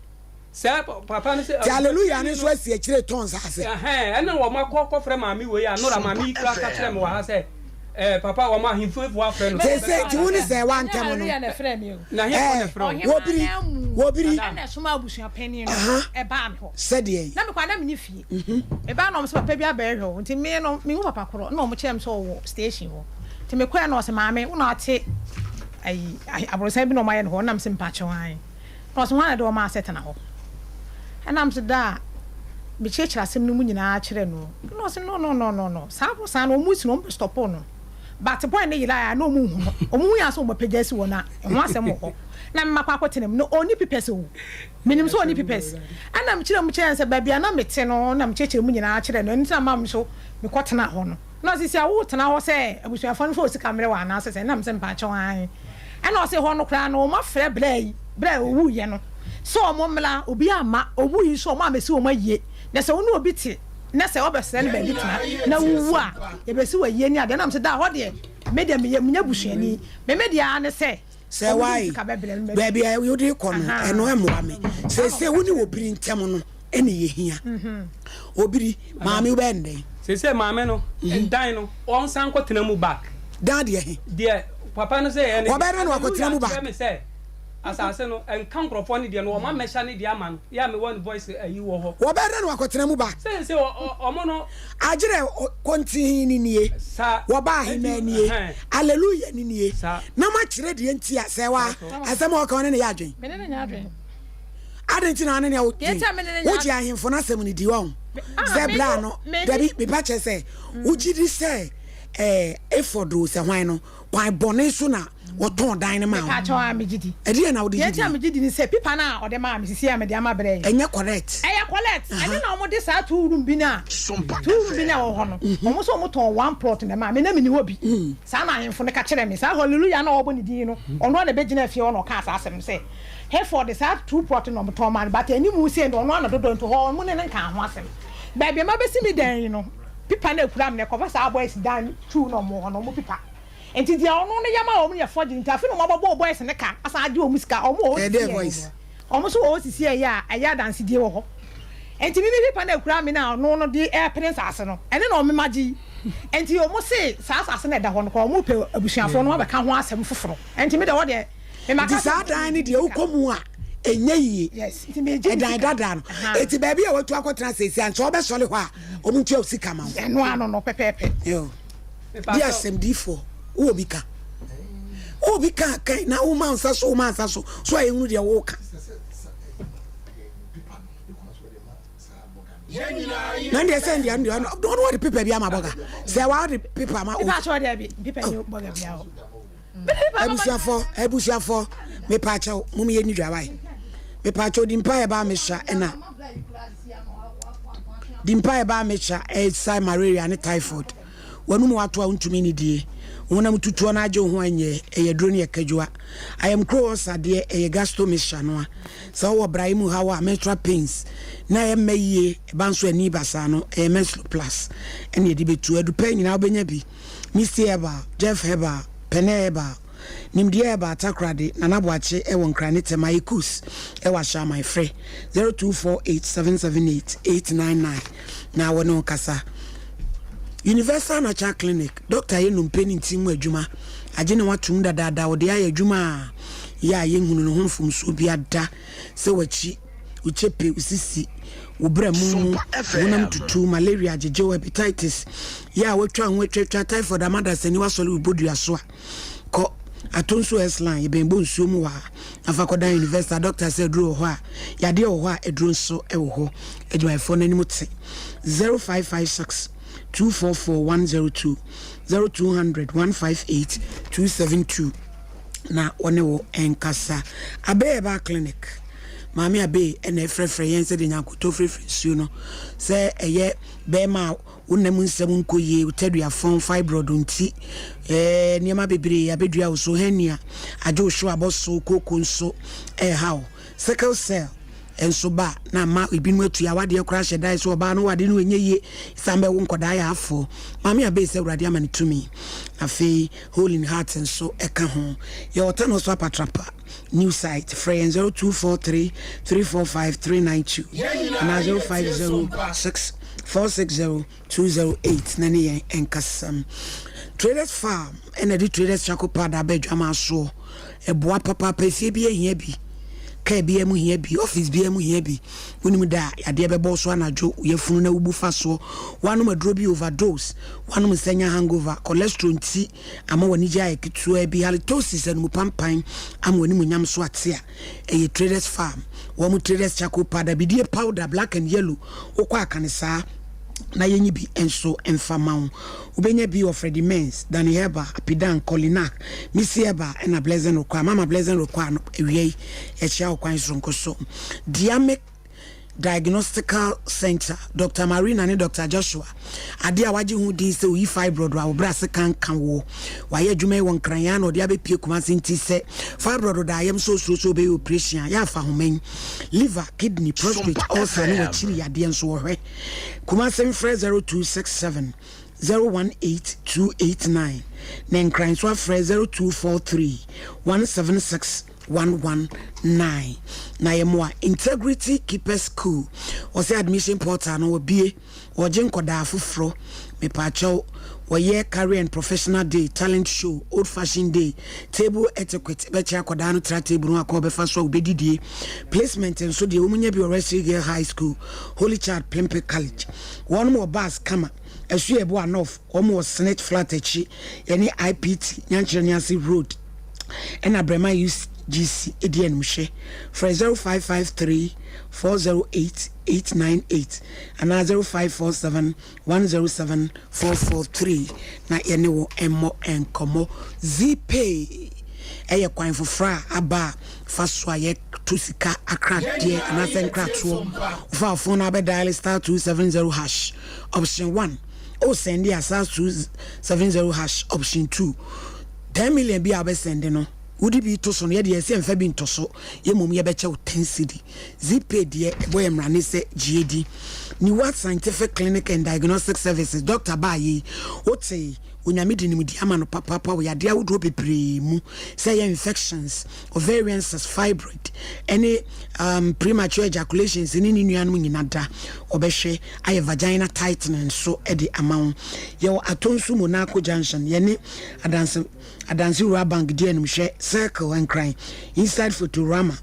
Speaker 20: say papa ne say
Speaker 1: hallelujah ne so asi akire ton sa ase
Speaker 20: ene wo makọ frɛ mami wo ya no ra mami kra ka kyerɛ me wa ha say papa wa ma hinfufu afre no
Speaker 1: say ti woni say wan tem no
Speaker 20: na he ko frɛ
Speaker 1: wobiri
Speaker 19: na soma abusua pani no e ba me ho
Speaker 1: sɛde
Speaker 19: na me kwa na me ni fie e ba na o so papa bia ba ehwo nti me no me hu papa koro na o mo kyerem so wo station ho nti me kwa na o se maame una ate ai abrosa bi no ma ye no na me se mpa kyewan na o so wan na de o ma setena ho ana am se da me chechira asem no mu nyina kyerɛ no na o se no sa no mu si no stop no but boy ne yila no mu hu omu ya so mo pagasi wona e ho asem ho na mmakwa akotenem no oni pipese wo minim so oni pipese ana me kyerɛ mu kyerɛ se ba bia na mete no na me kyekye mu nyina kyerɛ no nti na mam so me kotena ho no na sisi awo tena ho se abusuafo no fo sika mre wa na se na me se mpa kyewan ana o se ho no kra no ma frɛ bra owu ye no so mo mla obi ama owu yi so mo amesi wo ma yie na se wo no obi ti na se obesere ne ba bitina na wuwu a ye besi wa yie ni ade na me se da ho de media me nya busuani me media ne se
Speaker 1: why baby you dey kono eno emwa me say woni obiri ntem no ene ye hia obiri maame wo bende
Speaker 20: say maame no dan no on san ko tena mu back
Speaker 1: dan de
Speaker 20: papa no say ene
Speaker 1: wo bere no akotena mu back
Speaker 20: me say asase no enkan krofo ne de no o ma mesha ne de ama no ya me one voice ayi wo ho
Speaker 1: wo bere no akotena mu back
Speaker 20: say omo no
Speaker 1: agire konti ni nie wo ba hima nie hallelujah ni nie na ma kire de ntia se wa asem o ka ne ya adwen
Speaker 19: me ne nya adwen
Speaker 1: adenti na ne wo ji ahemfo na asem ni di wo ze bla no dabi me ba che se ujidi se efodo se hwan no kwan bone so na woton dan ne ma
Speaker 19: ka chawa me gidi
Speaker 1: edi na wo di
Speaker 19: gidi me gidi ni se pipa na o de ma me sisi am de ama bre
Speaker 1: enye correct
Speaker 19: ene na o de sa two room bi na wo ho no o so mo ton one plot na ma me na me ni hobi sa na ahemfo ne ka kire me sa hallelujah na obo ni din no ono na be gina fie ono ka sa asem se he for the sa two plot no mo ton man but ani mu se ndo ono na dodo nto ho mo ne nka ho asem baby ma be si mi dan no pipa na ekura me ne ko sa boys dan two no mo no mo pipa enti dia ono ne yama o mo ye forge nti afi no mo babo boys ne ka asa ade o musika o mo o
Speaker 1: voice
Speaker 19: o mo so o sisi ya aya dance die wo ho enti mi pipa na ekura me na ono no di air prince ase no ene na o me magi enti o mo se sa ase na da ho no ko o mo pe abusuafo no ba ka ho asem foforo enti me de wo de me maka
Speaker 1: sa dan ne de o komu a enye yi
Speaker 19: yes enti me je
Speaker 1: dada no enti ba bia watu akotra sesi an so be sole ho a o mu ntua osika ma
Speaker 19: eno ano no pepepe
Speaker 1: yo dia sem difo obika kai na o man sa so so ayi hunu de wo ka nan de send ya ndo don't want the people be am aboga say wa the people ma o
Speaker 19: ba so de be people ni boga bia o
Speaker 1: ebusiafo me pa cha mu me ni dwawai me pa cha dimpa e ba me sha ena dimpa e ba me sha e sai malaria ne typhoid wanu mu ato a untumi ni die wonam tutuo na agye ho anye eyedro ne yakadwa ayam cross ade gastomisha no a sa wo braimu hawa menstrual pains na yemmayie banso ani basa no menstrual plus ene de betu adu pa nyina obenya bi Mr. Eba Jeff Heba Peneba nimdia eba takrade nanaboache ewo nkrane tema ikus ewa sha my free 0248778899 na wono kasa Universal Natural Clinic Dr. Yenum Penny Timu adwuma agene watum dada wo de aye adwuma ya yenhunu no honfum so bia da se wachi uchepe usisi ubra mu wonam tutu malaria jeje hepatitis ya wetwa nwetwa typhoid amada sani wasole ubodua so ko atonso eslan yebembo nsuo mu wa afakoda Universal Doctor said dro ho a yade ho a edro nso ewo ho edwafo nani muti 0556 244102 0200 158 272 na one wo enkasa abeba clinic mami abe ene frefre yense de nyakoto frefre su no se eye be ma unam nsem nkoye utadua fon fibroid nti niema bebre abedua wo so hania ajo hwo aboso koko nso hawo sickle cell enso ba na ma ibinu atua wade akura hyedai so ba no wade no enyeye sambe wo nkoda ya afo mami abe se urade amane tumi afi holding heart enso eka ho ye otano so apatrapa new site free 0243 345 392 and 0506 460 208 nani enkasam Traders Farm and Traders Chacopada bedjama so e boa papa pefie bi ehia bi ka bi emu hia bi office bi emu hia bi wonimu da yade be bo so anajo yefunu na wubu fa so wanu madro bi overdose wanu msenya hangover cholesterol nti ama wani ja ekitu bi halitosis and mupampan am wani munyam so atia e Traders Farm wo mu Traders Chacopada bi die powder black and yellow okwa akanisa na yenyi bi enso enfamao ubenya bi of Freddy Mens Danny Heba Apidan Colinac Missy Heba na Blessing Rokwa Mama Blessing Rokwa no ewie ehia okwan sonko so Diamic Diagnostical Center Dr. Marina and Dr. Joshua ade a waje hu din se oyi fibroid wa brase kan wo wa ye dwuma won kranya no de abepie kuma senti se fibroid da yam so be operation ya fa homen liver kidney prostate ulcer no chiri ade enso wo hwe kuma sem 0267 018289 nen kran so afre 0243 176 119 na yemwa Integrity Keeper School o say admission portal no obie o je nkoda afofro me pacho o ye career and professional day talent show old fashioned day table etiquette be cha koda no tra table no akobe fa so obedidie placement and so de omunya bi Oresi Girl High School Holy Child Plempe College one more bus kama esu ebo anof omo Senate flat echi yani IPT Nyanchanyasi Road and Abrema use GC Edian Mushe for 0553 408 898 and 0547 107 443 na yenewo Emmo Nkomo Zpay eye kwan fofra aba faswa ye tusika akradie anasen krato fa phone aba dial star 270 hash option 1 o send ya star 270 hash option 2 10 million bi aba send no wudi bi to so no ye de se mfa bi nto so ye mom ye beche 10 cedi Zpay de boy mrane se GAD ni what scientific clinic and diagnostic services Dr. Bayi ote onyamedi ni mudi ama no papa we ade awodro bebre mu say infections ovarian cysts fibroid any premature ejaculations ni nuanu nyinada obehwe aye vagina tightening so e de amount ye atonsu Monaco junction ye ne adansi Bank de anumhwe circle and crying inside Futurama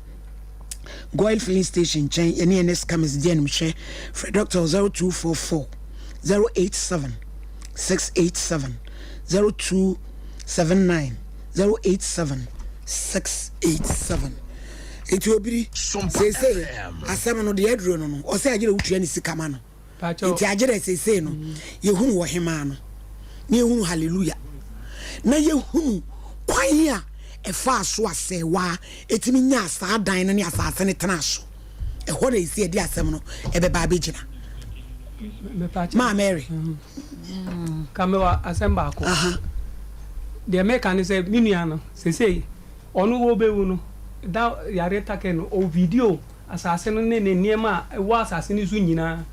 Speaker 1: Goil filling station chain any NS cameras de anumhwe for Dr. 0244 087 687 0279 087 687 Etiobiri say asem no de adro no o say agere wutua ni sikama no enti agere say no yehunu wo hema no na yehunu hallelujah na yehunu kwan a efa so asewa etimi nya asa dan ne asase ne tena so e ho na isi e di asem no e be ba begina Ma Mary.
Speaker 20: Kamewa asemba ko. The mechanic say miniano say onu wo bewu no da yare take no o video asase no ne niema e wa asase ni so nyina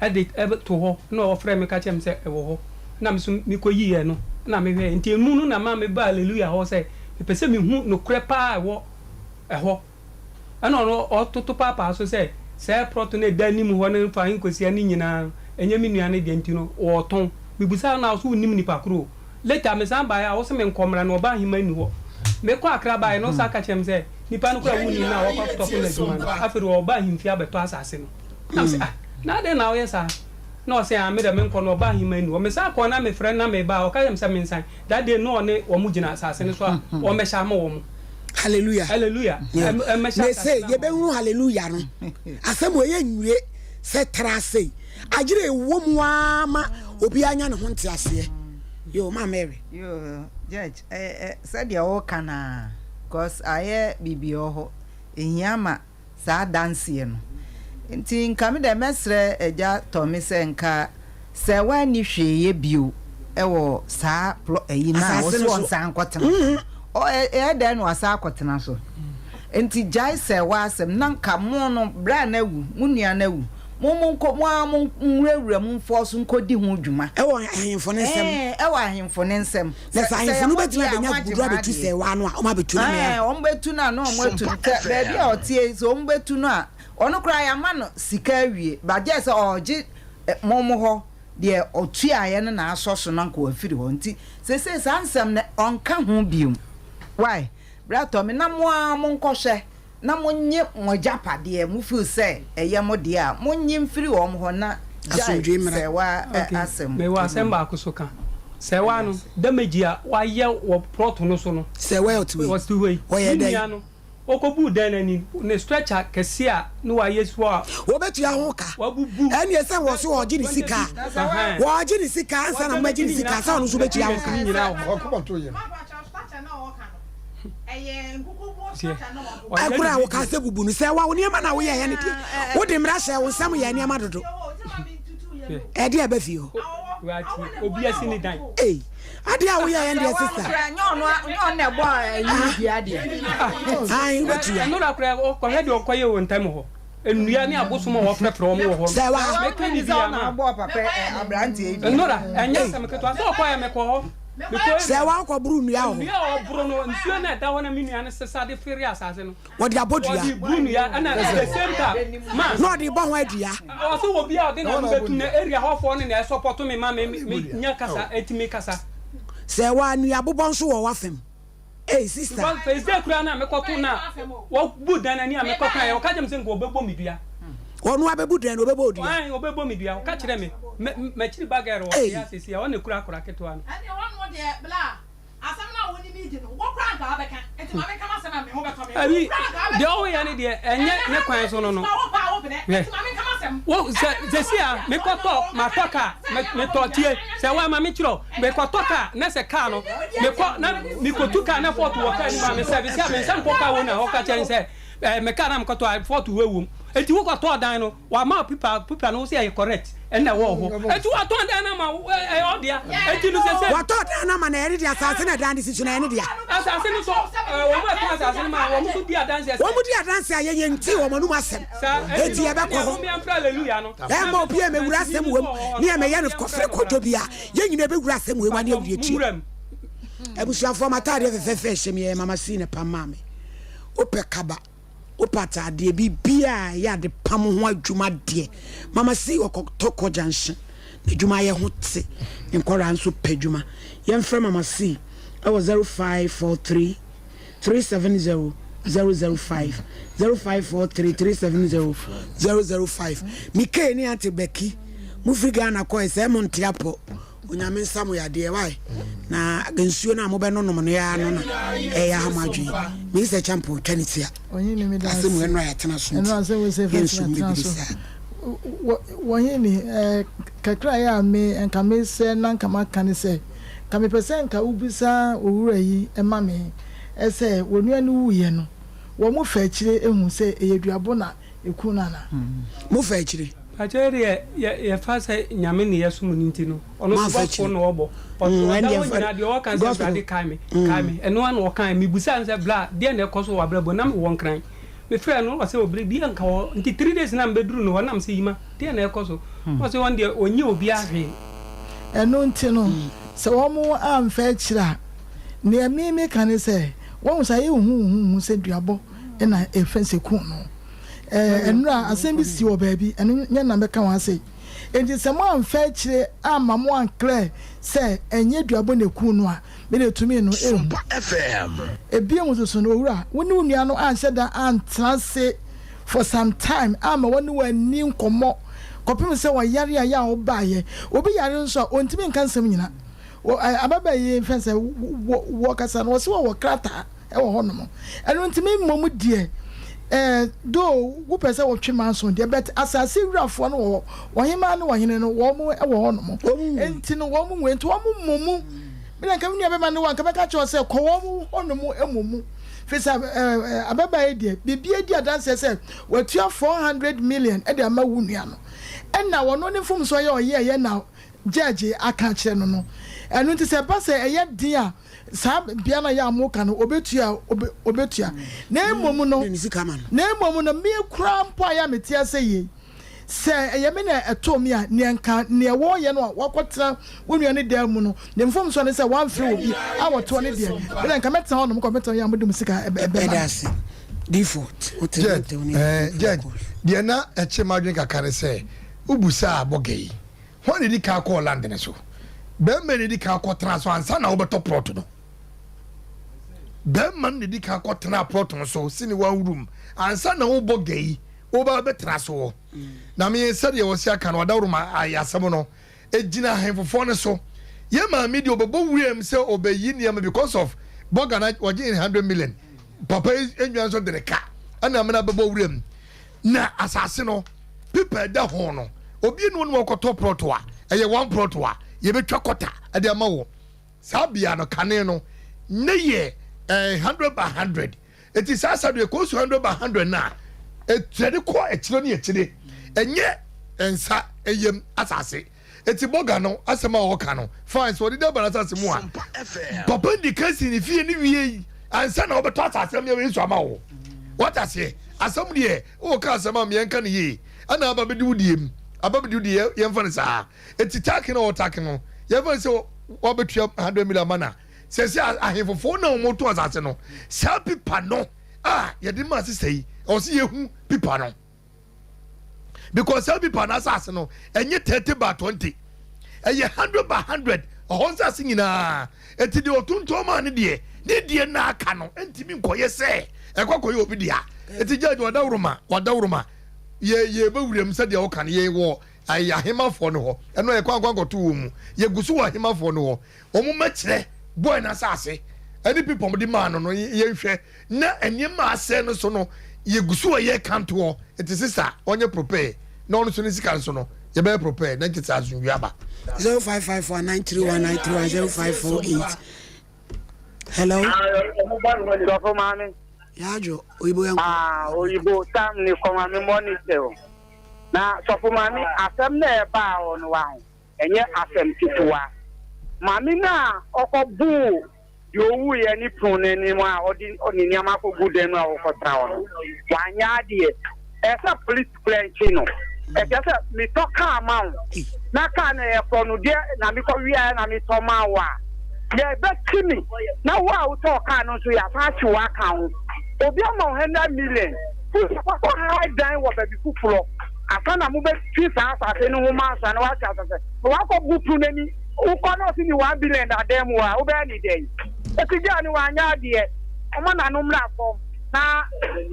Speaker 20: e to ho na o frɛ me ka chem say e wo ho na me so mi koyi ye no na me hwe nti emu no na ma me ba hallelujah ho say me pese me hu no kre pa wo e ho ana no o toto papa so say proto ne danim ho ne fa nkosi ani nyina enye me nuane de nti no o ton bibusa na so nim nipa kro later me san ba ya wo se me nkomra no ba hima ni ho me kwa akra ba no sa ka chem say nipa no kwa wuni na wo kwa stop na juma afiri wo ba himfi abeto asase no na say na de na wo yesa no say am de me nko no ba hima ni wo me sa ko na me frɛ na me ba o ka yem say me nsan that day no ne wo mu gina asase no so a wo me sha ma wo mu
Speaker 1: hallelujah
Speaker 20: hallelujah
Speaker 1: me say ye be hu hallelujah no asem wo ye nwure se trase agire wo mu ama obi anya ne ho nte ase yo ma Mary
Speaker 5: yo judge said ya kana cause aye bibio ho ehiama sa dance no nti nka me de mesre eja tomi se nka se wani hweye bio ewo sa eyi na wo so nsa ankotena o de no asa akotena so nti jai se wa asem na nka mo no bra na wu munua na wu nko mo nwurawura mu force nkodi ho dwuma
Speaker 1: e wo ahemfo ne nsem
Speaker 5: ahemfo ne nsem
Speaker 1: na ahemfo no betu na benya gudura betu se wa no a o ma betu na me
Speaker 5: o mbetu na no mo betu baby a otie so o mbetu no a ono kra ya ma no sika awie ba je se oji momo ho de otua ye no na asoso na nko afiri ho nti se sansem ne onka ho biom why brato me na mo nkɔhwɛ na monye mojapade mu feel say eye mo de a monye mfiri wo mo ho na
Speaker 1: asomdwe mra
Speaker 5: se wa asem
Speaker 20: me wa asem ba kusoka se wa no damage a wa ye wo plot no so no
Speaker 1: se wa otwe
Speaker 20: was to way
Speaker 1: wo ye dey
Speaker 20: okobu dan ani ne stretcher kese a no wa yesu a
Speaker 1: wo betu ya ho ka eni ese wo so oji ni sika wo oji ni sika ansa na maji ni sika sa no so betu ya ho ka
Speaker 20: nyina ho
Speaker 2: ko to ye
Speaker 1: akura wo ka se bubu no se wa wo niema na wo ye ne die wo de mra hye wo nsam ye niema dodo e de aba fi ho
Speaker 20: obi asini dan
Speaker 1: ade a wo ye ne sister
Speaker 5: nyo ne bo yi di ade
Speaker 1: ai wetu ya
Speaker 20: no la kura ko he de okoye wo ntam ho enua ni abosom wo frefre wo mo ho
Speaker 1: se wa
Speaker 5: mekaniza na bo papa abrantie
Speaker 20: no la enya sam keto aso okoye me ko ho
Speaker 1: se wa ko buru nua ho
Speaker 20: nua o buru no nsuo na da ho na minua ne sesa de fere asase no
Speaker 1: wo de abodua
Speaker 20: wo di buru nua ana the same time man
Speaker 1: no de bo ho adua
Speaker 20: o so wo bia o de na betu na area ho fo ne na support me ma me nya kasa etimi kasa
Speaker 1: se wa nua bobon so wo wafem sister
Speaker 20: wa face kura na me koto na wo budan na ni a me koto ya o ka jem se ngo bebo midua
Speaker 1: onu abebu dan no bebo odua
Speaker 20: ai obebo midua o ka kire me chiri bagero o ya sisi ya o ne kura keto ano
Speaker 19: ani wonu de bla asam na woni mi je no wo kura ga abeka enti ma me kama se na me ho beto me
Speaker 20: abi de o ya ne de enye ne kwan so no no
Speaker 19: enti ma me kama se
Speaker 20: wo se sia me koto ma toka me totie se wa ma me chiro me koto ka na se ka no me ko na mi kotu ka na foto wo ka ni ma me service ya me sam poka wo na ho ka chen se me ka na me koto foto wo eti wo koto dan no wa ma pipa no say correct na wo ho eti wo to dan na ma odia eti no se
Speaker 1: wo to dan na ma na eri dia asase na dan decision na eri dia
Speaker 20: asase no so wo ma to asase ma wo mu dia dance
Speaker 1: wo mu dia dance aye nti wo manu asem eti ye be ko ho
Speaker 20: hallelujah no
Speaker 1: e ma obi e me wura asem wo ni e me ye no kofre kodo bia ye nyina be wura asem wo ma ni awuri echi ebusia fo matade fefe hye mama si ne pamma me ope kaba opata de bibia ya de pam ho adwuma de mama si okotoko junction adwuma ye ho te nkora nso padwuma ye mfra mama si I was 0543 370 005 0543 370 005 Mike ni ante beki mufriga na ko ese mo ntiapo onyame nsamo ya de wai na gansuo na mo be no no ya no na ya ha madwi mi se champo twanitia
Speaker 6: onye ni me da
Speaker 1: asemu eno ya tena so
Speaker 6: eno ase we se fe wonye ni kakra ya me enka me se na nka maka ni se ka me pese nka ubisa owura yi ema me ese wonu anu wuye no wo mo fa akire ehun se eyeduabo na eku na na
Speaker 1: mo fa akire
Speaker 20: Pacheri ye fasa nyame ne yesu muninti no ono so no obo na de o kan se brade kai me eno an o kan me busa nse bla de na ekoso wa brabo na me won kran me frɛ no wase obre bi anka wo nti 3 days na mbeduru no na me se yima de na ekoso wase won de onye obi ahwe
Speaker 6: eno nti no se wo mo amfa kira ne me kan se won sa ye hu se duabo na efense ku no enura asem bi si o baabi eno nya na meka wan say enti se mo amfa kire ama mo ankle se enye duabo ne ku no a me ne tumi no
Speaker 3: FM
Speaker 6: ebie mo so no owura woni unua no anse da antrase for some time ama woni wani nkomo kopim se wa yare ya wo baaye obi yare nso ontimi nka nsem nyina ababa ye fense wo kasa no so wo krata e wo hono eno ntimi momu die do wo pese wo twe manso de bet asase wurafo no wo hema no wo hene no wo mo e wo hono enti no wo mo wenti wo mo momu bila nka nua be ma no wanka be ka cho se ko wo mo hono mo emomu fisa ababa ye de bibie di adanse se watua 400 million e de ama wunua no enna wo no ne fom so ye na judge aka kire no enu nti se ba se eye dia sa bia na ya amuka no obetua na emomu no me kura mpo aya metia se ye se eye me na etomi a ne nka ne wo ye no wakotra wonua ne da mu no ne mfom so ne se wan fre obi a woto ne de bele nka meta ho no mo kometa ya modum sika ebe
Speaker 1: default
Speaker 2: judge de na eche madwen kakare se ubusa abogei won di ka call land ne so be me di ka ko transfer ansa na wo beto plot no be man di ka ko tra plot no so sini one room ansa na wo bogei wo ba be transfer na me said ye wo sia kan wa da room ayasem no ejina henfofo ne so ye ma me di obebo wurem se obeyi niam because of bogana waje 100 million papa enwan so de ka ana me na bebo wurem na asase no people da ho no obi no no ko to plot wa eye one plot wa ye betwa kota ade ama wo sabia no kane no ne ye 100 by 100 it is asa do ko 100 by 100 na etrede ko ekire ne ekire enye ensa eyem asase eti boga no asema wo ka no fine so de ba asase mu a papa di kasi ni fie ni wie ansa na obeto asase me we so ama wo what ase asam de o ka asema me enka ne ye ana aba be di wudiem ababidi di yemfa ne saa eti taking no taking no yemfa se wo betua 100 million mana se ahefofo na omoto asase no sa pipa no ye di ma sisei o se yehu pipa no because sa pipa na asase no enye 30 by 20 eye 100 by 100 ohonsa sinyina eti di otunto ma ne die na aka no entimi nkoye se ekwakoye obi dia eti judge wadawroma ye be wurem se de o kan ye wo aya hemafo no ho eno ye kwankwanko to wo mu ye gusu wa hemafo no ho omu machire boy na sase any people mo di man no ye hwe na enima ase no so no ye gusu wa ye kan to ho it is sister onye prepare na ono so ni sika so no ye be prepare na kitsa azu wiaba
Speaker 1: 05549319310548 hello yajo oyibo yanko
Speaker 18: oyibo tam ni koma mi monitor na sofo mami asem na e ba onu wa enye asem tituwa mami na okobu yo wu ye ni pun ni mu a odi ni ama ko gude no okotra onu wanya de esa police clearance no e se mi to ka amount na ka na e ko no de na mi ko wi na mi to ma wa ye betimi na wa u to ka no so ya fa chi wa ka ho obi ama 100 million ko high down wo be fufuro afana mu be twisa asase no ho ma asa na wa cha asase wa ko butu nani u ko no si ni 1 billion da dem wa u be ni dey e ti ja ni wa nya de omo na no mra fo na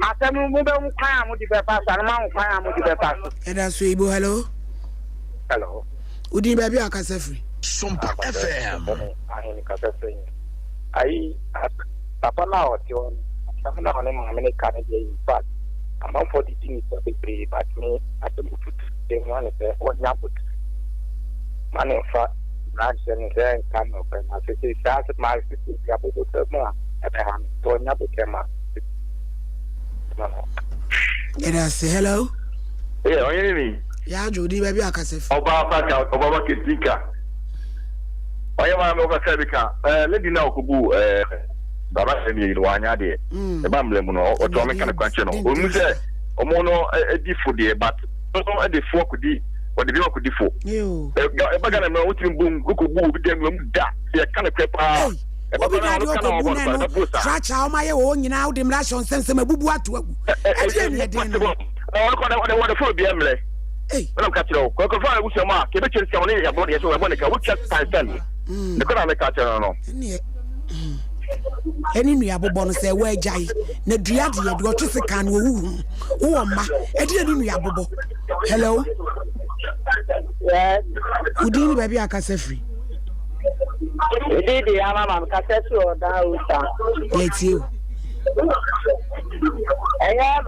Speaker 18: asemu mu be mu kwan amu di be pass na ma mu kwan amu di be pass
Speaker 1: eda so ibo hello udi be bi akase free
Speaker 3: Sompa FM
Speaker 18: ahini kasese ai papa na otio na one mama ka na dey but amount for the thing is a big but me at the put the one say what nyaput man fa branch and then can open as it is as my sister ya bo to ma abraham to nyaput kema
Speaker 1: Yes, hello.
Speaker 18: Yeah, onye ni
Speaker 1: Ya Jodi baby akasef.
Speaker 18: Oba ketika. Oya ma me ka bika. Lady na okubu baba se ni wanya de. E ba mlem no o to me kan kwanche no. O mu se omo no edi fo de but no edi fo kudi. What the could differ? You, a bagger, no, what you boom, Google boo, them da, they can't prepare. Scratch how my own, you know, the ration sense them a boo at work. I want to follow the emblem. Hey, I'm catching up. Go find with your mark. Give it to someone about your Monica, which just time. The Koran catcher, no. Any new abobon say, where Jai, Nedriadi, you got to say, can woo. Oh, ma, a dear new abobo. Hello. Yes. Good evening, baby. I can say free.
Speaker 15: Didi, I'm or down.
Speaker 1: Let's you.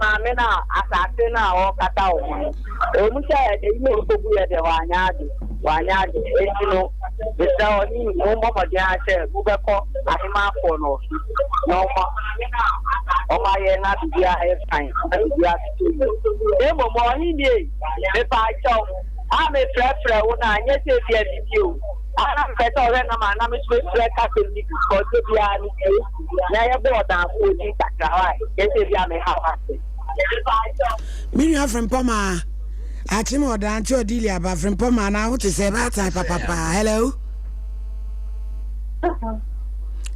Speaker 15: Mamma, assassin, or Catao. Oh, you know, the Wanyadi, you know, without him, no more Jassa, Bubako, Animafono. No more. Oh, my, not be a time. They were more Indian. If I saw, I'm a preference when I get it you. I'm better than a man. I'm a sweet Catholic because they are near board and food in Takawai. Yes, if you may have.
Speaker 1: Me from Poma. I think more than to Delia, but from Poma now to say that type of papa. Hello.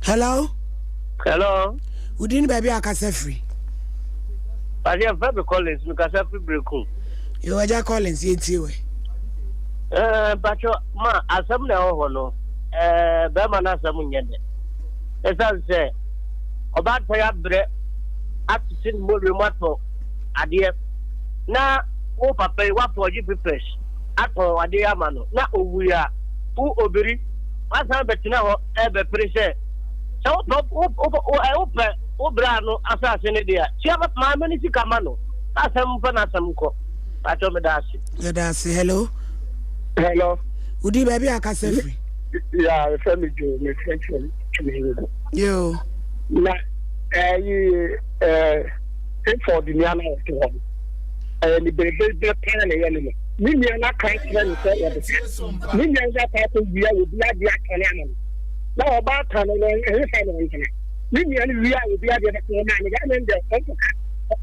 Speaker 1: Hello.
Speaker 7: Hello.
Speaker 1: Who didn't baby I can say free?
Speaker 7: I have very Collins because I feel very cool.
Speaker 1: You are just calling, see it you.
Speaker 7: But ma, as some now, no, Bemana Samuyan. As I say, about Payab, up to send more remote, idea. Now, oh, papa, what for you prepare? Apple, idea, mano. Now, we are who obey. As I'm betting now, ever pressure. So, open, Obrano, assassin, dear. She have my money to come on. As I'm Panasamco. I told me that.
Speaker 1: That's hello.
Speaker 7: Hello.
Speaker 1: Would you baby I can say free?
Speaker 7: Yeah, family do my friend.
Speaker 1: You.
Speaker 7: Na you for the Niana of the one. And the baby plan again. Miniana can't say Miniana type of beer with blood black and now about time and Miniana we are with the other man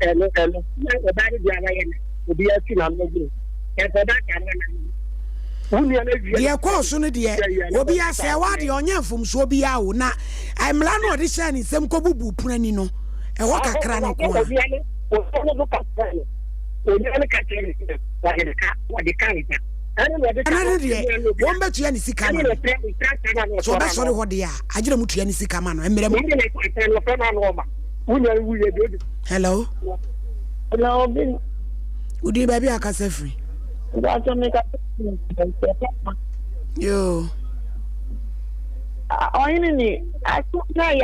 Speaker 7: and the will be a thing I'm not doing. And for that,
Speaker 1: dear course on the dear will be a say what the onion from so be out now. I'm Lano the shining some cobu pranino and what a cranny. One bet you any sick so that's sorry what they are. I didn't move any sick man. Hello.
Speaker 7: Hello.
Speaker 1: Would you baby I can say free? Yo.
Speaker 15: I took my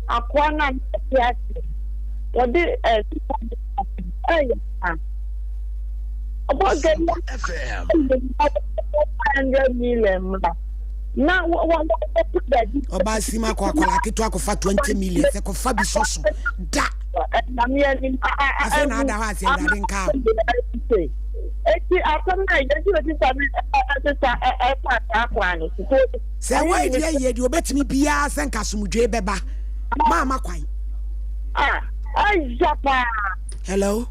Speaker 15: Aquana. What did about FM? 100 million. Now, one about Sima Quack for 20 million. Second Fabi Soso. Da. I said, I didn't come. Say, why did you bet me be ass and Casumude Beba? Mamma Quine. Hello.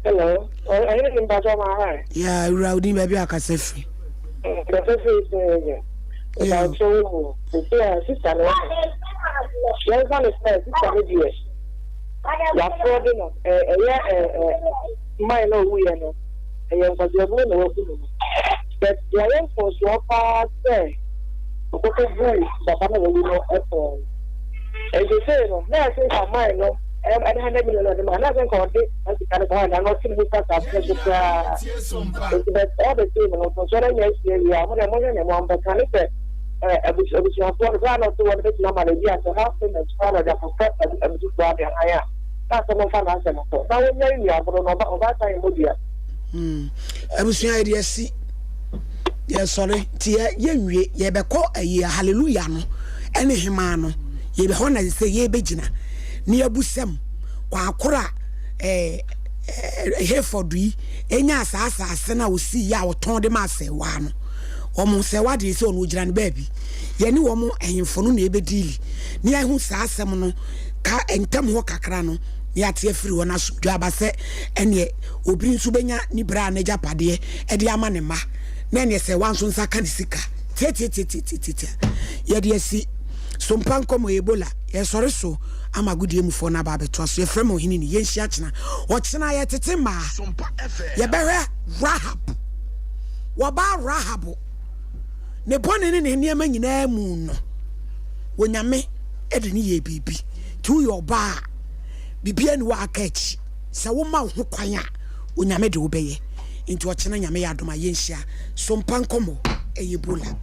Speaker 7: Hello. I didn't pass on my eye.
Speaker 1: Yeah, Rowdy, maybe I can say free.
Speaker 7: Yeah, so, sister, there's one is sister. Ya fraud no my no we no e yan kwa je no no but ya yan for so far say o ko go papa no we no effort e je say no na say for my no I 100 million no na say ko dey as ka ko na no sin buka ta so ka but all the time no so na yes ya mo na mo amba kan say ebusi afọ ọdọ anọ tó wọn bẹ tìǹà màlẹbí àti house and scholar ọjà fọfọ ẹbùsùn tó adé àyà káàsọ mọ fáwọn àṣẹ mọtò báwo ní ẹyìn àbúrò náà ọba àtàyè mọ bìà.
Speaker 1: ẹbùsùn ayé díẹ̀ sí yẹ sọrọ tiẹ yẹ nwie yẹ bẹ kọ ẹyẹ hallelujah no ẹni hima no yẹ bẹ hɔ na sẹ yẹ bẹ gyina ní ẹbùsẹm kọ akora Hereford yi enya asase na osi ya oton de ma se wa no omo se wa de se onu gira ne baabi ye ne wo mo ehemfo no na ebedili ne ahu asem no ka entam ho kakra no ya te afiri wo na so dwa ba se ene obiri nso benya ni bra na japade e de ama ne ma na ene se wanso nsa ka ne sika tete ye de asi Sompa Nkomo Ebola ye sore so amagudie mufo na ba beto so ye frem ohini ni ye nhia kyena o kyena ye tete ma ye behwe Rahab wo ba Rahab ne bone ne niam nyina mu no wonyame e de ne ye bibi tu yo ba bibia ni wa akachi se wo ma ho kwan a wonyame de wo beye nti o kyena nyame ya adoma ye nhia Sompa Nkomo Ebola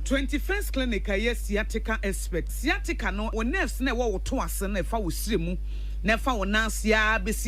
Speaker 11: 21st clinic aye sciatica expert sciatica no o nerves na wo to ase na fa wo sire mu na fa wo nansia besi